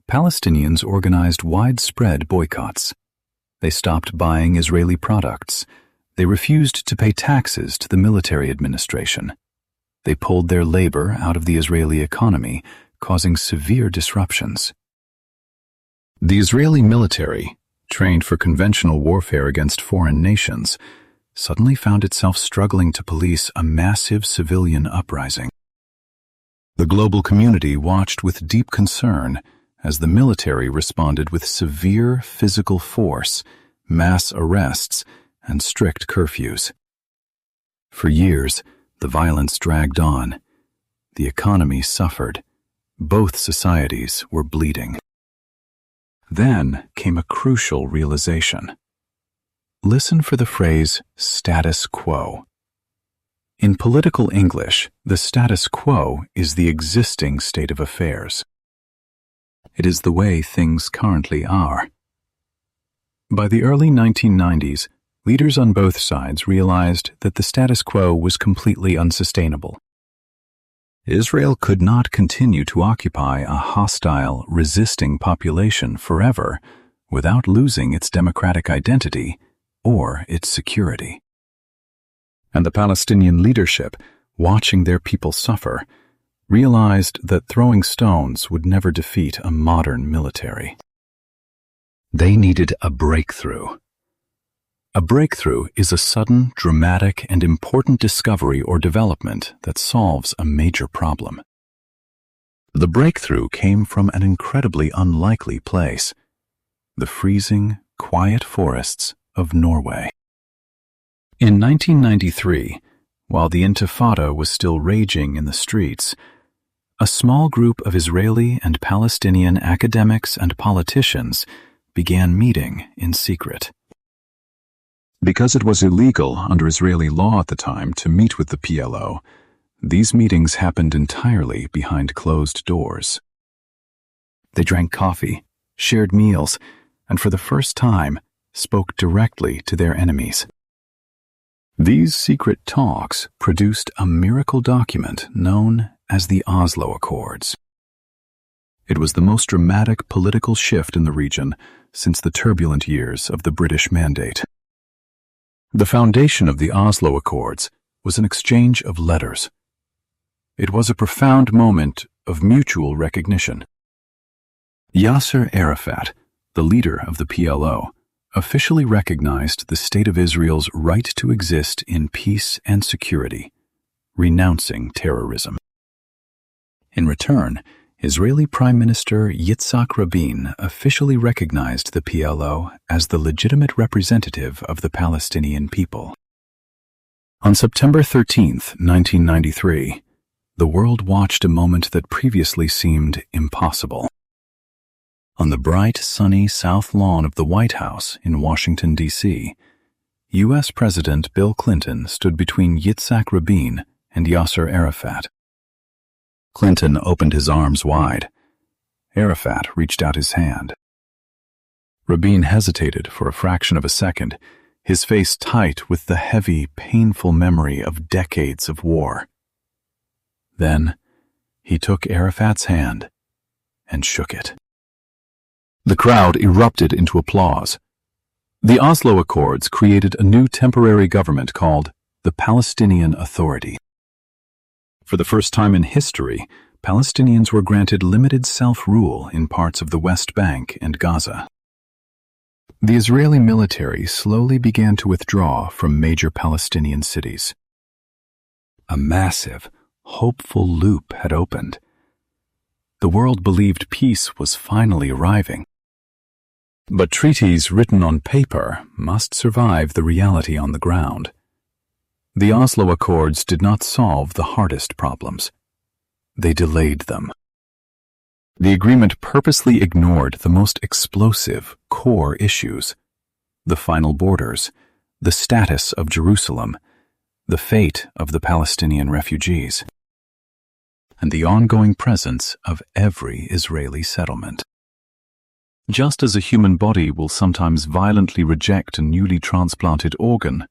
Palestinians organized widespread boycotts. They stopped buying Israeli products. They refused to pay taxes to the military administration. They pulled their labor out of the Israeli economy, causing severe disruptions. The Israeli military, trained for conventional warfare against foreign nations, suddenly found itself struggling to police a massive civilian uprising. The global community watched with deep concern as the military responded with severe physical force, mass arrests, and strict curfews. For years, the violence dragged on. The economy suffered. Both societies were bleeding. Then came a crucial realization. Listen for the phrase status quo. In political English, the status quo is the existing state of affairs. It is the way things currently are. By the early 1990s, leaders on both sides realized that the status quo was completely unsustainable. Israel could not continue to occupy a hostile, resisting population forever without losing its democratic identity or its security. And the Palestinian leadership, watching their people suffer, realized that throwing stones would never defeat a modern military. They needed a breakthrough. A breakthrough is a sudden, dramatic, and important discovery or development that solves a major problem. The breakthrough came from an incredibly unlikely place: the freezing, quiet forests of Norway. In 1993, while the Intifada was still raging in the streets, a small group of Israeli and Palestinian academics and politicians began meeting in secret. Because it was illegal under Israeli law at the time to meet with the PLO, these meetings happened entirely behind closed doors. They drank coffee, shared meals, and for the first time spoke directly to their enemies. These secret talks produced a miracle document known as the Oslo Accords. It was the most dramatic political shift in the region since the turbulent years of the British Mandate. The foundation of the Oslo Accords was an exchange of letters. It was a profound moment of mutual recognition. Yasser Arafat, the leader of the PLO, officially recognized the State of Israel's right to exist in peace and security, renouncing terrorism. In return, Israeli Prime Minister Yitzhak Rabin officially recognized the PLO as the legitimate representative of the Palestinian people. On September 13, 1993, the world watched a moment that previously seemed impossible. On the bright, sunny south lawn of the White House in Washington, D.C., U.S. President Bill Clinton stood between Yitzhak Rabin and Yasser Arafat. Clinton opened his arms wide. Arafat reached out his hand. Rabin hesitated for a fraction of a second, his face tight with the heavy, painful memory of decades of war. Then, he took Arafat's hand and shook it. The crowd erupted into applause. The Oslo Accords created a new temporary government called the Palestinian Authority. For the first time in history, Palestinians were granted limited self-rule in parts of the West Bank and Gaza. The Israeli military slowly began to withdraw from major Palestinian cities. A massive, hopeful loop had opened. The world believed peace was finally arriving. But treaties written on paper must survive the reality on the ground. The Oslo Accords did not solve the hardest problems. They delayed them. The agreement purposely ignored the most explosive, core issues: the final borders, the status of Jerusalem, the fate of the Palestinian refugees, and the ongoing presence of every Israeli settlement. Just as a human body will sometimes violently reject a newly transplanted organ,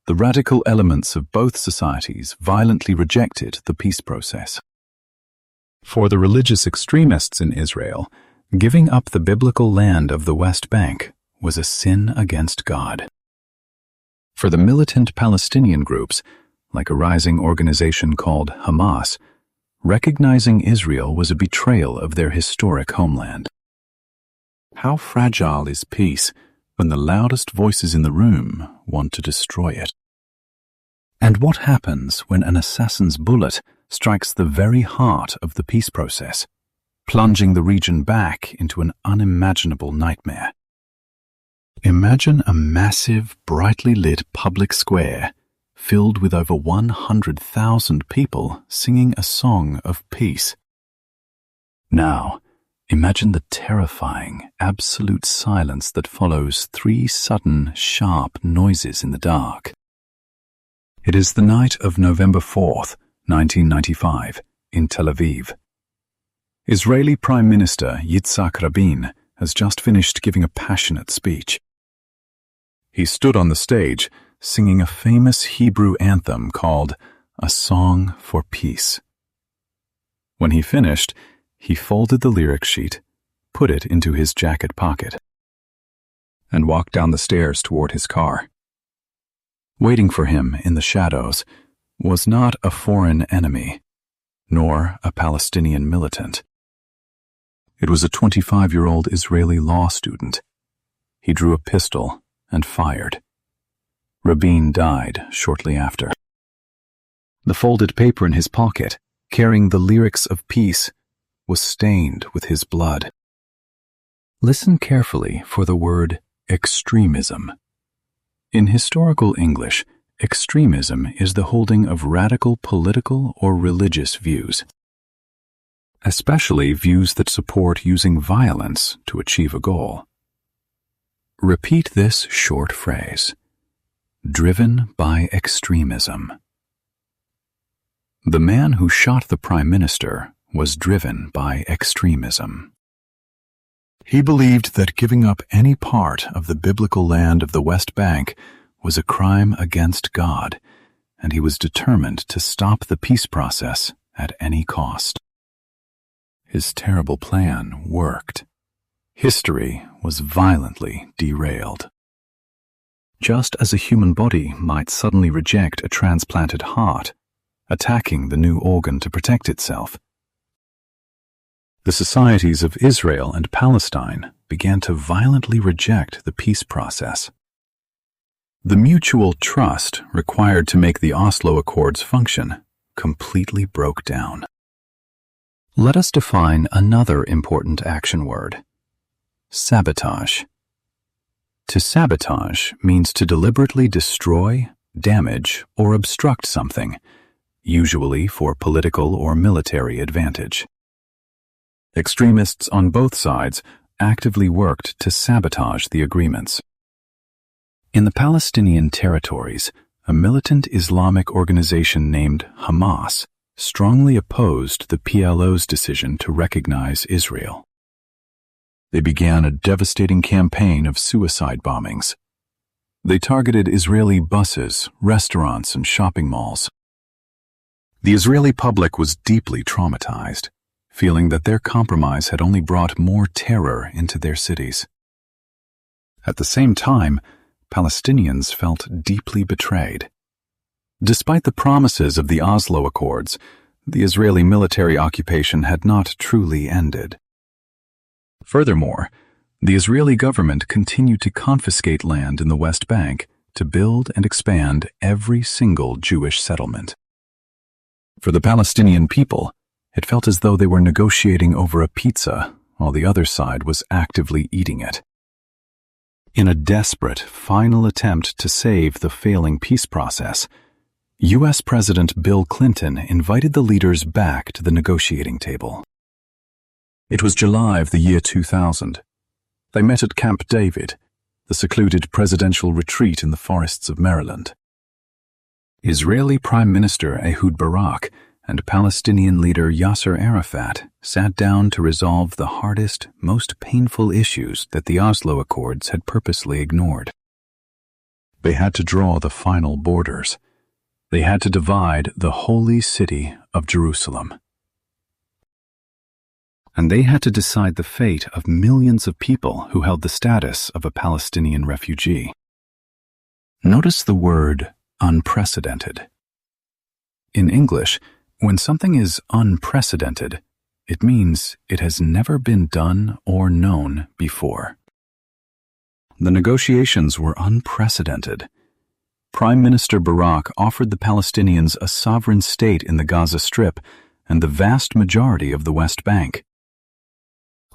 the radical elements of both societies violently rejected the peace process. For the religious extremists in Israel, giving up the biblical land of the West Bank was a sin against God. For the militant Palestinian groups, like a rising organization called Hamas, recognizing Israel was a betrayal of their historic homeland. How fragile is peace when the loudest voices in the room want to destroy it? And what happens when an assassin's bullet strikes the very heart of the peace process, plunging the region back into an unimaginable nightmare? Imagine a massive, brightly lit public square filled with over 100,000 people singing a song of peace. Now, Imagine the terrifying, absolute silence that follows 3 sudden, sharp noises in the dark. It is the night of November 4th, 1995, in Tel Aviv. Israeli Prime Minister Yitzhak Rabin has just finished giving a passionate speech. He stood on the stage, singing a famous Hebrew anthem called A Song for Peace. When he finished, he folded the lyric sheet, put it into his jacket pocket, and walked down the stairs toward his car. Waiting for him in the shadows was not a foreign enemy, nor a Palestinian militant. It was a 25-year-old Israeli law student. He drew a pistol and fired. Rabin died shortly after. The folded paper in his pocket, carrying the lyrics of peace, was stained with his blood. Listen carefully for the word extremism. In historical English, extremism is the holding of radical political or religious views, especially views that support using violence to achieve a goal. Repeat this short phrase: driven by extremism. The man who shot the Prime Minister was driven by extremism. He believed that giving up any part of the biblical land of the West Bank was a crime against God, and he was determined to stop the peace process at any cost. His terrible plan worked. History was violently derailed. Just as a human body might suddenly reject a transplanted heart, attacking the new organ to protect itself, the societies of Israel and Palestine began to violently reject the peace process. The mutual trust required to make the Oslo Accords function completely broke down. Let us define another important action word: sabotage. To sabotage means to deliberately destroy, damage, or obstruct something, usually for political or military advantage. Extremists on both sides actively worked to sabotage the agreements. In the Palestinian territories, a militant Islamic organization named Hamas strongly opposed the PLO's decision to recognize Israel. They began a devastating campaign of suicide bombings. They targeted Israeli buses, restaurants, and shopping malls. The Israeli public was deeply traumatized, feeling that their compromise had only brought more terror into their cities. At the same time, Palestinians felt deeply betrayed. Despite the promises of the Oslo Accords, the Israeli military occupation had not truly ended. Furthermore, the Israeli government continued to confiscate land in the West Bank to build and expand every single Jewish settlement. For the Palestinian people, it felt as though they were negotiating over a pizza, while the other side was actively eating it. In a desperate, final attempt to save the failing peace process, U.S. President Bill Clinton invited the leaders back to the negotiating table. It was July of the year 2000. They met at Camp David, the secluded presidential retreat in the forests of Maryland. Israeli Prime Minister Ehud Barak and Palestinian leader Yasser Arafat sat down to resolve the hardest, most painful issues that the Oslo Accords had purposely ignored. They had to draw the final borders. They had to divide the holy city of Jerusalem. And they had to decide the fate of millions of people who held the status of a Palestinian refugee. Notice the word unprecedented. In English, when something is unprecedented, it means it has never been done or known before. The negotiations were unprecedented. Prime Minister Barak offered the Palestinians a sovereign state in the Gaza Strip and the vast majority of the West Bank,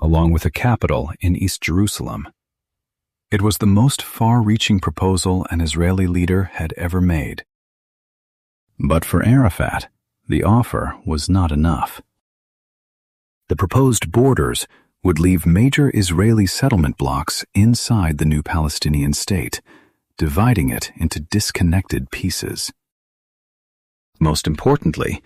along with a capital in East Jerusalem. It was the most far-reaching proposal an Israeli leader had ever made. But for Arafat, the offer was not enough. The proposed borders would leave major Israeli settlement blocks inside the new Palestinian state, dividing it into disconnected pieces. Most importantly,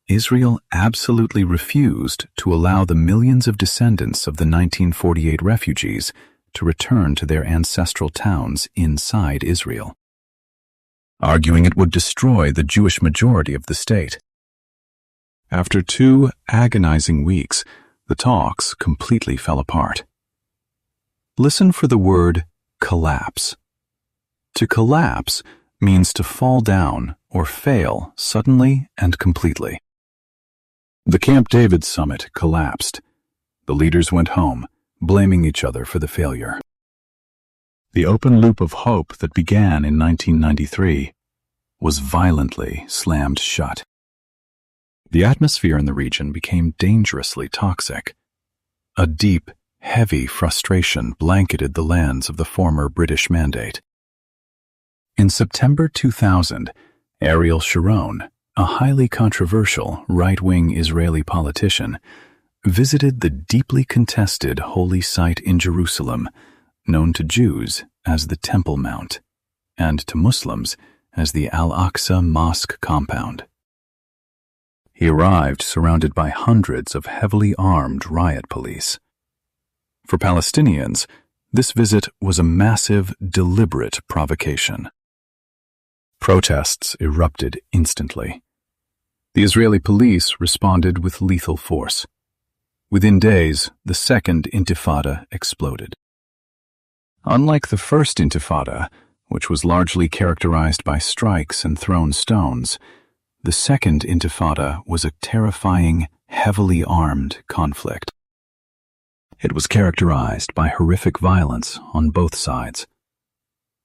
Israel absolutely refused to allow the millions of descendants of the 1948 refugees to return to their ancestral towns inside Israel, arguing it would destroy the Jewish majority of the state. After 2 agonizing weeks, the talks completely fell apart. Listen for the word collapse. To collapse means to fall down or fail suddenly and completely. The Camp David summit collapsed. The leaders went home, blaming each other for the failure. The open loop of hope that began in 1993 was violently slammed shut. The atmosphere in the region became dangerously toxic. A deep, heavy frustration blanketed the lands of the former British Mandate. In September 2000, Ariel Sharon, a highly controversial right-wing Israeli politician, visited the deeply contested holy site in Jerusalem, known to Jews as the Temple Mount, and to Muslims as the Al-Aqsa Mosque compound. He arrived surrounded by hundreds of heavily armed riot police. For Palestinians, this visit was a massive, deliberate provocation. Protests erupted instantly. The Israeli police responded with lethal force. Within days, the second intifada exploded. Unlike the first intifada, which was largely characterized by strikes and thrown stones, the second intifada was a terrifying, heavily armed conflict. It was characterized by horrific violence on both sides.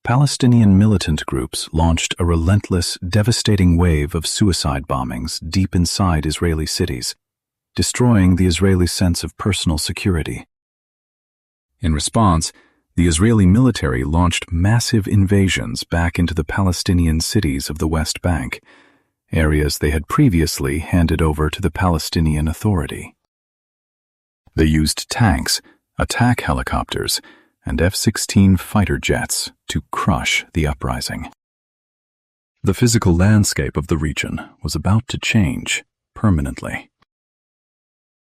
Palestinian militant groups launched a relentless, devastating wave of suicide bombings deep inside Israeli cities, destroying the Israeli sense of personal security. In response, the Israeli military launched massive invasions back into the Palestinian cities of the West Bank, areas they had previously handed over to the Palestinian Authority. They used tanks, attack helicopters, and F-16 fighter jets to crush the uprising. The physical landscape of the region was about to change permanently.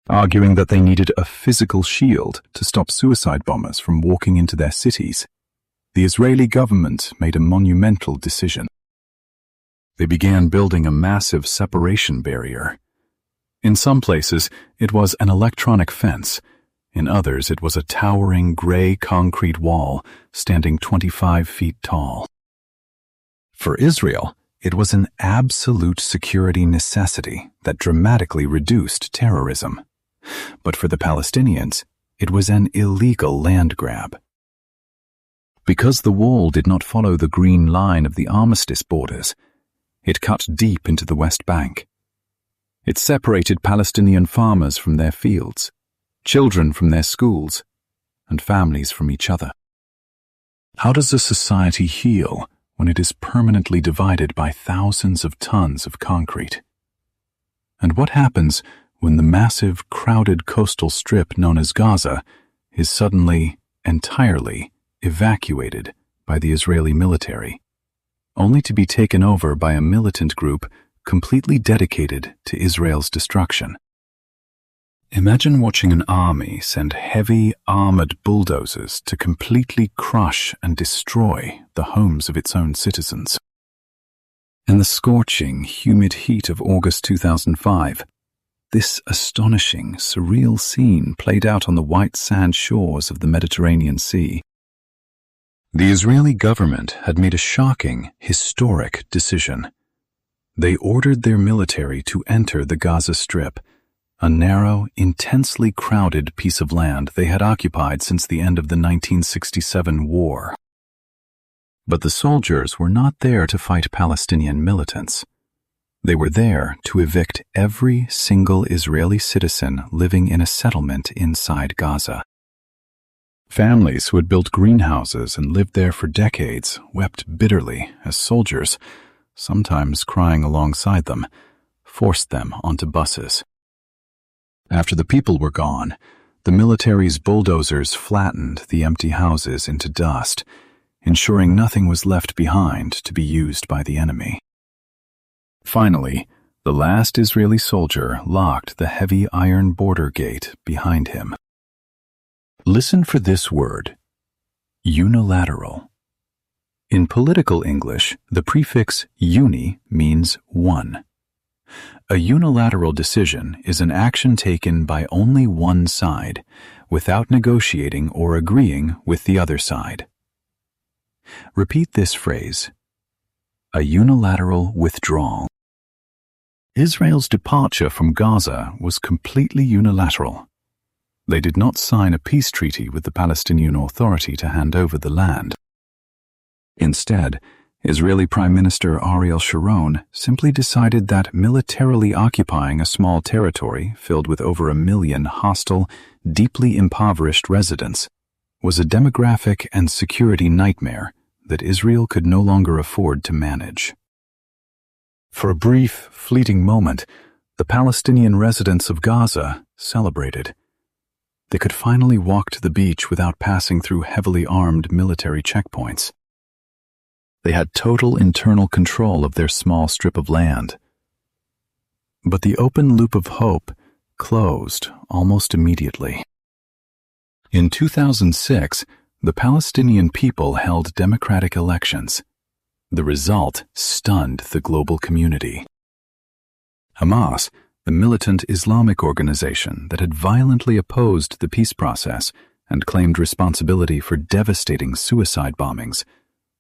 Arguing that they needed a physical shield to stop suicide bombers from walking into their cities, the Israeli government made a monumental decision. They began building a massive separation barrier. In some places, it was an electronic fence. In others, it was a towering gray concrete wall standing 25 feet tall. For Israel, it was an absolute security necessity that dramatically reduced terrorism. But for the Palestinians, it was an illegal land grab. Because the wall did not follow the green line of the armistice borders, it cut deep into the West Bank. It separated Palestinian farmers from their fields, children from their schools, and families from each other. How does a society heal when it is permanently divided by thousands of tons of concrete? And what happens when the massive, crowded coastal strip known as Gaza is suddenly, entirely evacuated by the Israeli military, only to be taken over by a militant group completely dedicated to Israel's destruction? Imagine watching an army send heavy, armored bulldozers to completely crush and destroy the homes of its own citizens. In the scorching, humid heat of August 2005, this astonishing, surreal scene played out on the white sand shores of the Mediterranean Sea. The Israeli government had made a shocking, historic decision. They ordered their military to enter the Gaza Strip, a narrow, intensely crowded piece of land they had occupied since the end of the 1967 war. But the soldiers were not there to fight Palestinian militants. They were there to evict every single Israeli citizen living in a settlement inside Gaza. Families who had built greenhouses and lived there for decades wept bitterly as soldiers, sometimes crying alongside them, forced them onto buses. After the people were gone, The military's bulldozers flattened the empty houses into dust, ensuring nothing was left behind to be used by the enemy. Finally, the last Israeli soldier locked the heavy iron border gate behind him. Listen for this word: unilateral. In political English, the prefix uni means one. A unilateral decision is an action taken by only one side, without negotiating or agreeing with the other side. Repeat this phrase: a unilateral withdrawal. Israel's departure from Gaza was completely unilateral. They did not sign a peace treaty with the Palestinian Authority to hand over the land. Instead, Israeli Prime Minister Ariel Sharon simply decided that militarily occupying a small territory filled with over 1 million hostile, deeply impoverished residents was a demographic and security nightmare that Israel could no longer afford to manage. For a brief, fleeting moment, the Palestinian residents of Gaza celebrated. They could finally walk to the beach without passing through heavily armed military checkpoints. They had total internal control of their small strip of land. But the open loop of hope closed almost immediately. In 2006, the Palestinian people held democratic elections. The result stunned the global community. Hamas, the militant Islamic organization that had violently opposed the peace process and claimed responsibility for devastating suicide bombings,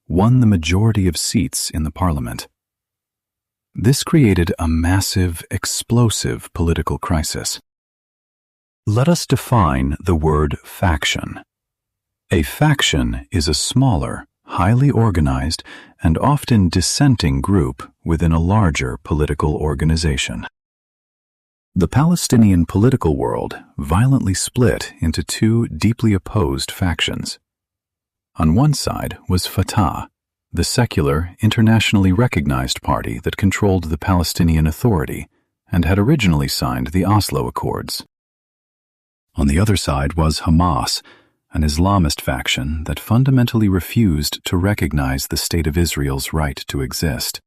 won the majority of seats in the parliament. This created a massive, explosive political crisis. Let us define the word faction. A faction is a smaller, highly organized, and often dissenting group within a larger political organization. The Palestinian political world violently split into two deeply opposed factions. On one side was Fatah, the secular, internationally recognized party that controlled the Palestinian Authority and had originally signed the Oslo Accords. On the other side was Hamas, an Islamist faction that fundamentally refused to recognize the State of Israel's right to exist.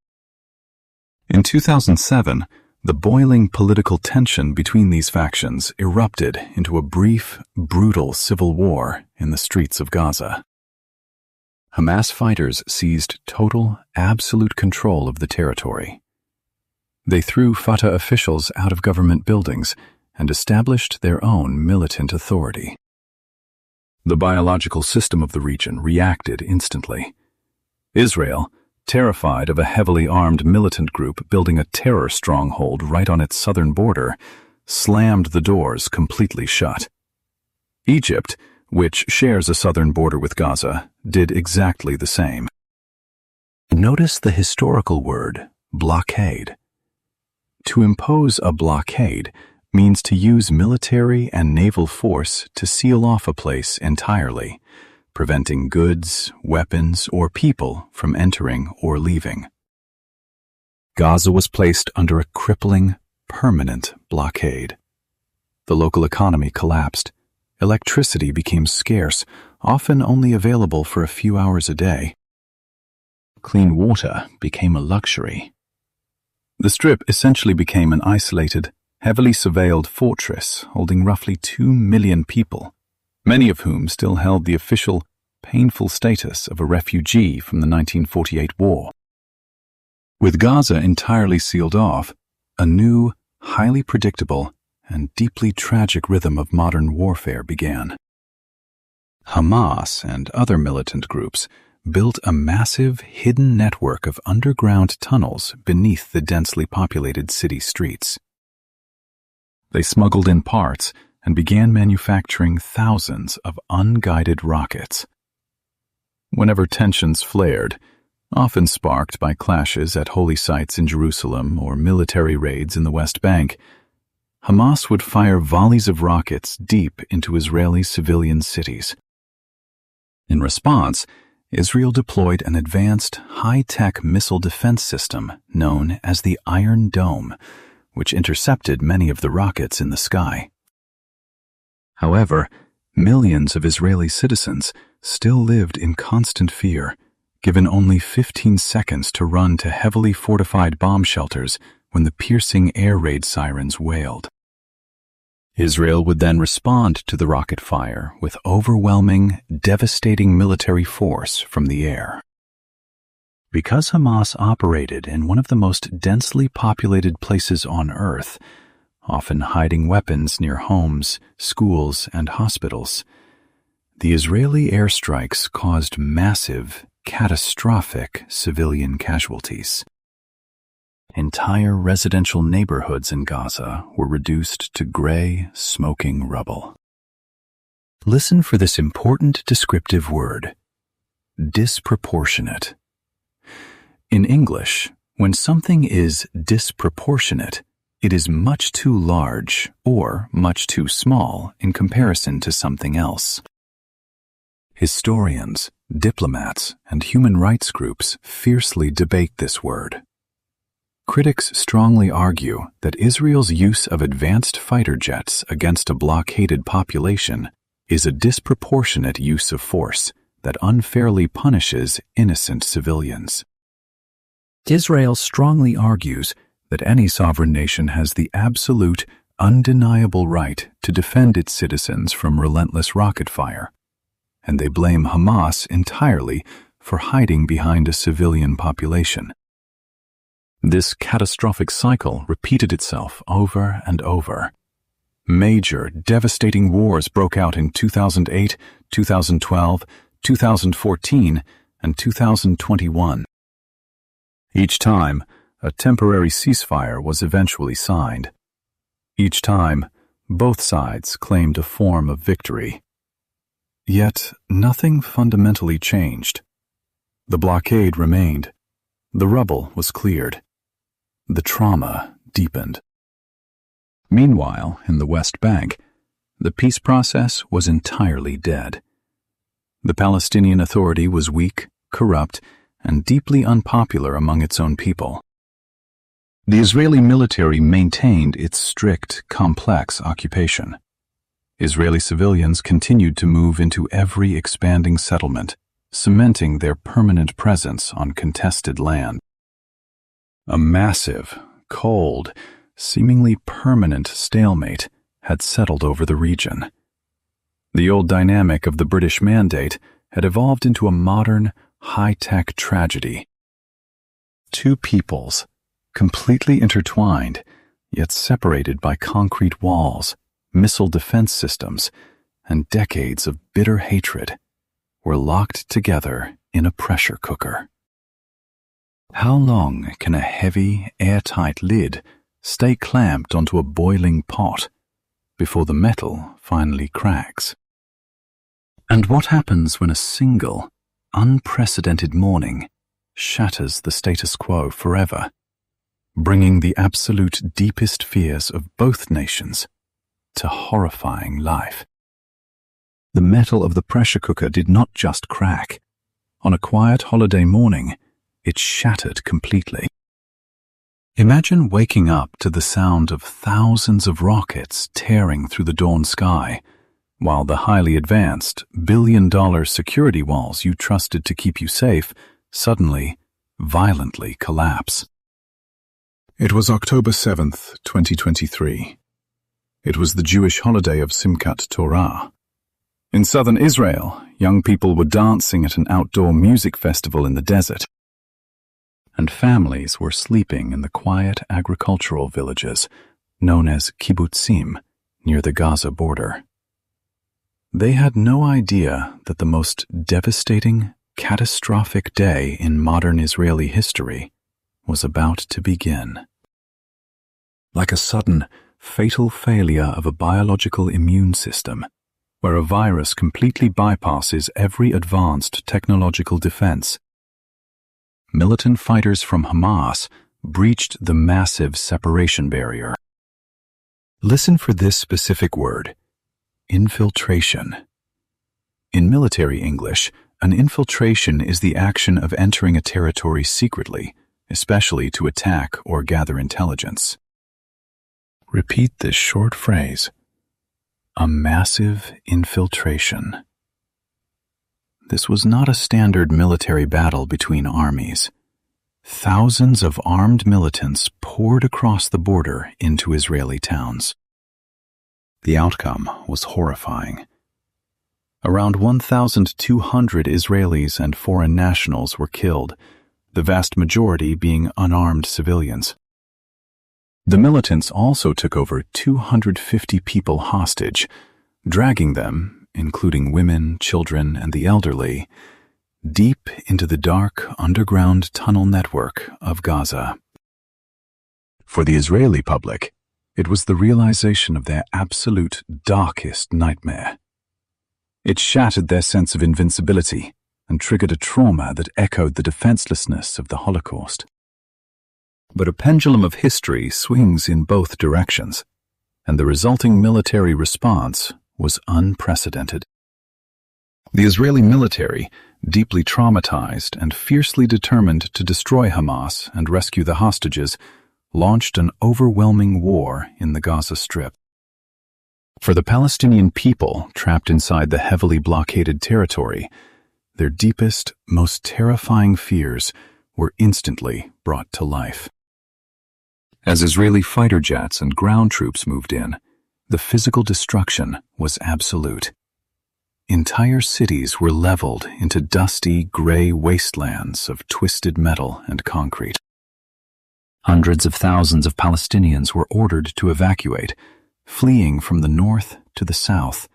In 2007, the boiling political tension between these factions erupted into a brief, brutal civil war in the streets of Gaza. Hamas fighters seized total, absolute control of the territory. They threw Fatah officials out of government buildings and established their own militant authority. The biological system of the region reacted instantly. Israel, terrified of a heavily armed militant group building a terror stronghold right on its southern border, slammed the doors completely shut. Egypt, which shares a southern border with Gaza, did exactly the same. Notice the historical word, blockade. To impose a blockade means to use military and naval force to seal off a place entirely, preventing goods, weapons, or people from entering or leaving. Gaza was placed under a crippling, permanent blockade. The local economy collapsed. Electricity became scarce, often only available for a few hours a day. Clean water became a luxury. The Strip essentially became an isolated, heavily surveilled fortress holding roughly 2 million people, many of whom still held the official, painful status of a refugee from the 1948 war. With Gaza entirely sealed off, a new, highly predictable, and deeply tragic rhythm of modern warfare began. Hamas and other militant groups built a massive, hidden network of underground tunnels beneath the densely populated city streets. They smuggled in parts and began manufacturing thousands of unguided rockets. Whenever tensions flared, often sparked by clashes at holy sites in Jerusalem or military raids in the West Bank, Hamas would fire volleys of rockets deep into Israeli civilian cities. In response, Israel deployed an advanced, high-tech missile defense system known as the Iron Dome, which intercepted many of the rockets in the sky. However, millions of Israeli citizens still lived in constant fear, given only 15 seconds to run to heavily fortified bomb shelters when the piercing air raid sirens wailed. Israel would then respond to the rocket fire with overwhelming, devastating military force from the air. Because Hamas operated in one of the most densely populated places on Earth, often hiding weapons near homes, schools, and hospitals, the Israeli airstrikes caused massive, catastrophic civilian casualties. Entire residential neighborhoods in Gaza were reduced to gray, smoking rubble. Listen for this important descriptive word: disproportionate. In English, when something is disproportionate, it is much too large or much too small in comparison to something else. Historians, diplomats, and human rights groups fiercely debate this word. Critics strongly argue that Israel's use of advanced fighter jets against a blockaded population is a disproportionate use of force that unfairly punishes innocent civilians. Israel strongly argues that any sovereign nation has the absolute, undeniable right to defend its citizens from relentless rocket fire, and they blame Hamas entirely for hiding behind a civilian population. This catastrophic cycle repeated itself over and over. Major, devastating wars broke out in 2008, 2012, 2014, and 2021. Each time, a temporary ceasefire was eventually signed. Each time, both sides claimed a form of victory. Yet, nothing fundamentally changed. The blockade remained. The rubble was cleared. The trauma deepened. Meanwhile, in the West Bank, the peace process was entirely dead. The Palestinian Authority was weak, corrupt, and deeply unpopular among its own people. The Israeli military maintained its strict, complex occupation. Israeli civilians continued to move into every expanding settlement, cementing their permanent presence on contested land. A massive, cold, seemingly permanent stalemate had settled over the region. The old dynamic of the British Mandate had evolved into a modern, high-tech tragedy. Two peoples, completely intertwined, yet separated by concrete walls, missile defense systems, and decades of bitter hatred, were locked together in a pressure cooker. How long can a heavy, airtight lid stay clamped onto a boiling pot before the metal finally cracks? And what happens when a single, unprecedented morning shatters the status quo forever, bringing the absolute deepest fears of both nations to horrifying life? The metal of the pressure cooker did not just crack. On a quiet holiday morning, it shattered completely. Imagine waking up to the sound of thousands of rockets tearing through the dawn sky, while the highly advanced, billion-dollar security walls you trusted to keep you safe suddenly, violently collapse. It was October 7th, 2023. It was the Jewish holiday of Simchat Torah. In southern Israel, young people were dancing at an outdoor music festival in the desert, and families were sleeping in the quiet agricultural villages known as kibbutzim near the Gaza border. They had no idea that the most devastating, catastrophic day in modern Israeli history was about to begin. Like a sudden, fatal failure of a biological immune system, where a virus completely bypasses every advanced technological defense, militant fighters from Hamas breached the massive separation barrier. Listen for this specific word: infiltration. In military English, an infiltration is the action of entering a territory secretly, especially to attack or gather intelligence. Repeat this short phrase: A massive infiltration. This was not a standard military battle between armies. Thousands of armed militants poured across the border into Israeli towns. The outcome was horrifying. Around 1,200 Israelis and foreign nationals were killed, the vast majority being unarmed civilians. The militants also took over 250 people hostage, dragging them, including women, children, and the elderly, deep into the dark underground tunnel network of Gaza. For the Israeli public, it was the realization of their absolute darkest nightmare. It shattered their sense of invincibility and triggered a trauma that echoed the defenselessness of the Holocaust. But a pendulum of history swings in both directions, and the resulting military response was unprecedented. The Israeli military, deeply traumatized and fiercely determined to destroy Hamas and rescue the hostages, launched an overwhelming war in the Gaza Strip. For the Palestinian people trapped inside the heavily blockaded territory, their deepest, most terrifying fears were instantly brought to life. As Israeli fighter jets and ground troops moved in, the physical destruction was absolute. Entire cities were leveled into dusty, gray wastelands of twisted metal and concrete. Hundreds of thousands of Palestinians were ordered to evacuate, fleeing from the north to the south,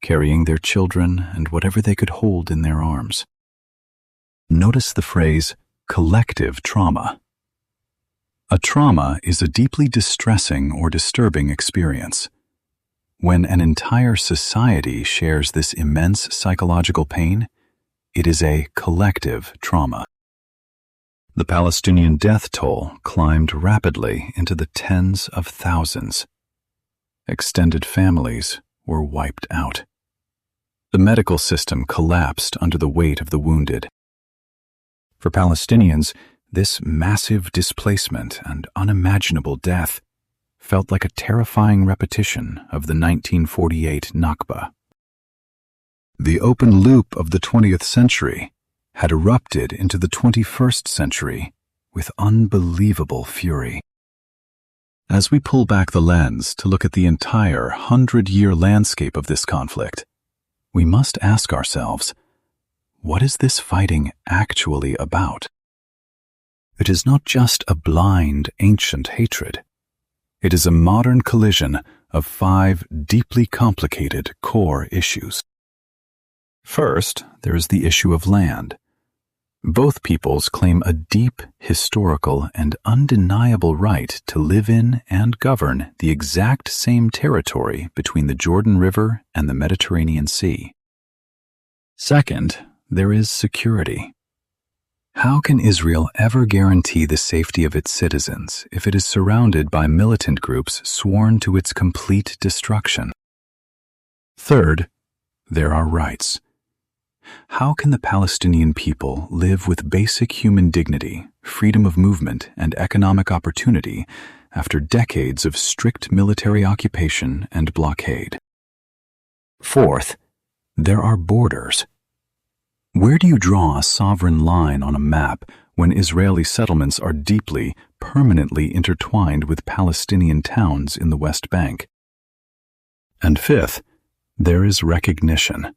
carrying their children and whatever they could hold in their arms. Notice the phrase, collective trauma. A trauma is a deeply distressing or disturbing experience. When an entire society shares this immense psychological pain, it is a collective trauma. The Palestinian death toll climbed rapidly into the tens of thousands. Extended families were wiped out. The medical system collapsed under the weight of the wounded. For Palestinians, this massive displacement and unimaginable death felt like a terrifying repetition of the 1948 Nakba. The open loop of the 20th century had erupted into the 21st century with unbelievable fury. As we pull back the lens to look at the entire 100-year landscape of this conflict, we must ask ourselves, what is this fighting actually about? It is not just a blind, ancient hatred. It is a modern collision of 5 deeply complicated core issues. First, there is the issue of land. Both peoples claim a deep, historical, and undeniable right to live in and govern the exact same territory between the Jordan River and the Mediterranean Sea. Second, there is security. How can Israel ever guarantee the safety of its citizens if it is surrounded by militant groups sworn to its complete destruction? Third, there are rights. How can the Palestinian people live with basic human dignity, freedom of movement, and economic opportunity after decades of strict military occupation and blockade? Fourth, there are borders. Where do you draw a sovereign line on a map when Israeli settlements are deeply, permanently intertwined with Palestinian towns in the West Bank? And fifth, there is recognition.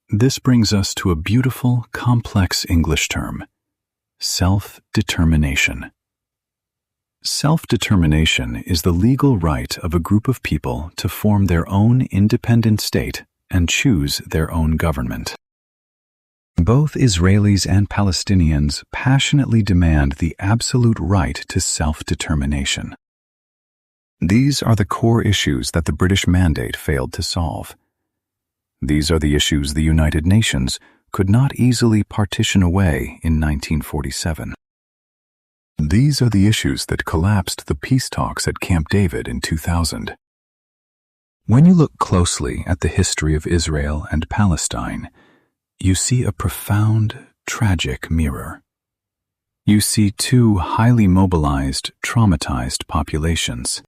This brings us to a beautiful, complex English term, self-determination. Self-determination is the legal right of a group of people to form their own independent state and choose their own government. Both Israelis and Palestinians passionately demand the absolute right to self-determination. These are the core issues that the British Mandate failed to solve. These are the issues the United Nations could not easily partition away in 1947. These are the issues that collapsed the peace talks at Camp David in 2000. When you look closely at the history of Israel and Palestine, you see a profound, tragic mirror. You see 2 highly mobilized, traumatized populations.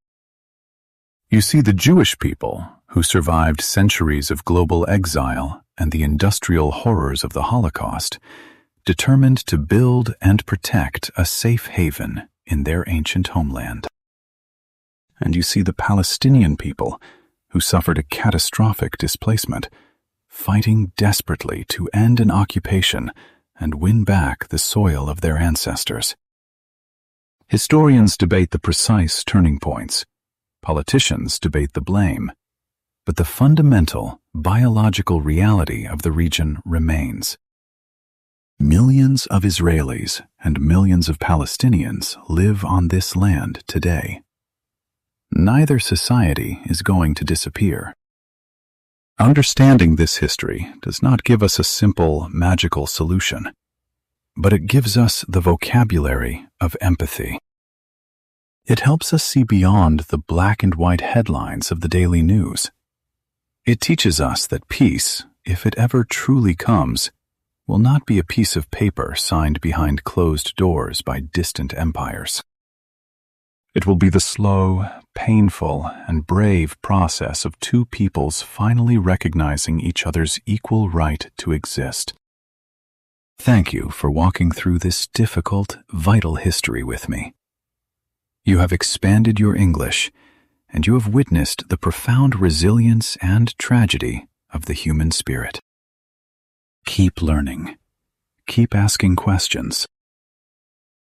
You see the Jewish people, who survived centuries of global exile and the industrial horrors of the Holocaust, determined to build and protect a safe haven in their ancient homeland. And you see the Palestinian people, who suffered a catastrophic displacement, fighting desperately to end an occupation and win back the soil of their ancestors. Historians debate the precise turning points. Politicians debate the blame. But the fundamental, biological reality of the region remains. Millions of Israelis and millions of Palestinians live on this land today. Neither society is going to disappear. Understanding this history does not give us a simple, magical solution, but it gives us the vocabulary of empathy. It helps us see beyond the black and white headlines of the daily news. It teaches us that peace, if it ever truly comes, will not be a piece of paper signed behind closed doors by distant empires. It will be the slow, painful, and brave process of two peoples finally recognizing each other's equal right to exist. Thank you for walking through this difficult, vital history with me. You have expanded your English, and you have witnessed the profound resilience and tragedy of the human spirit. Keep learning. Keep asking questions.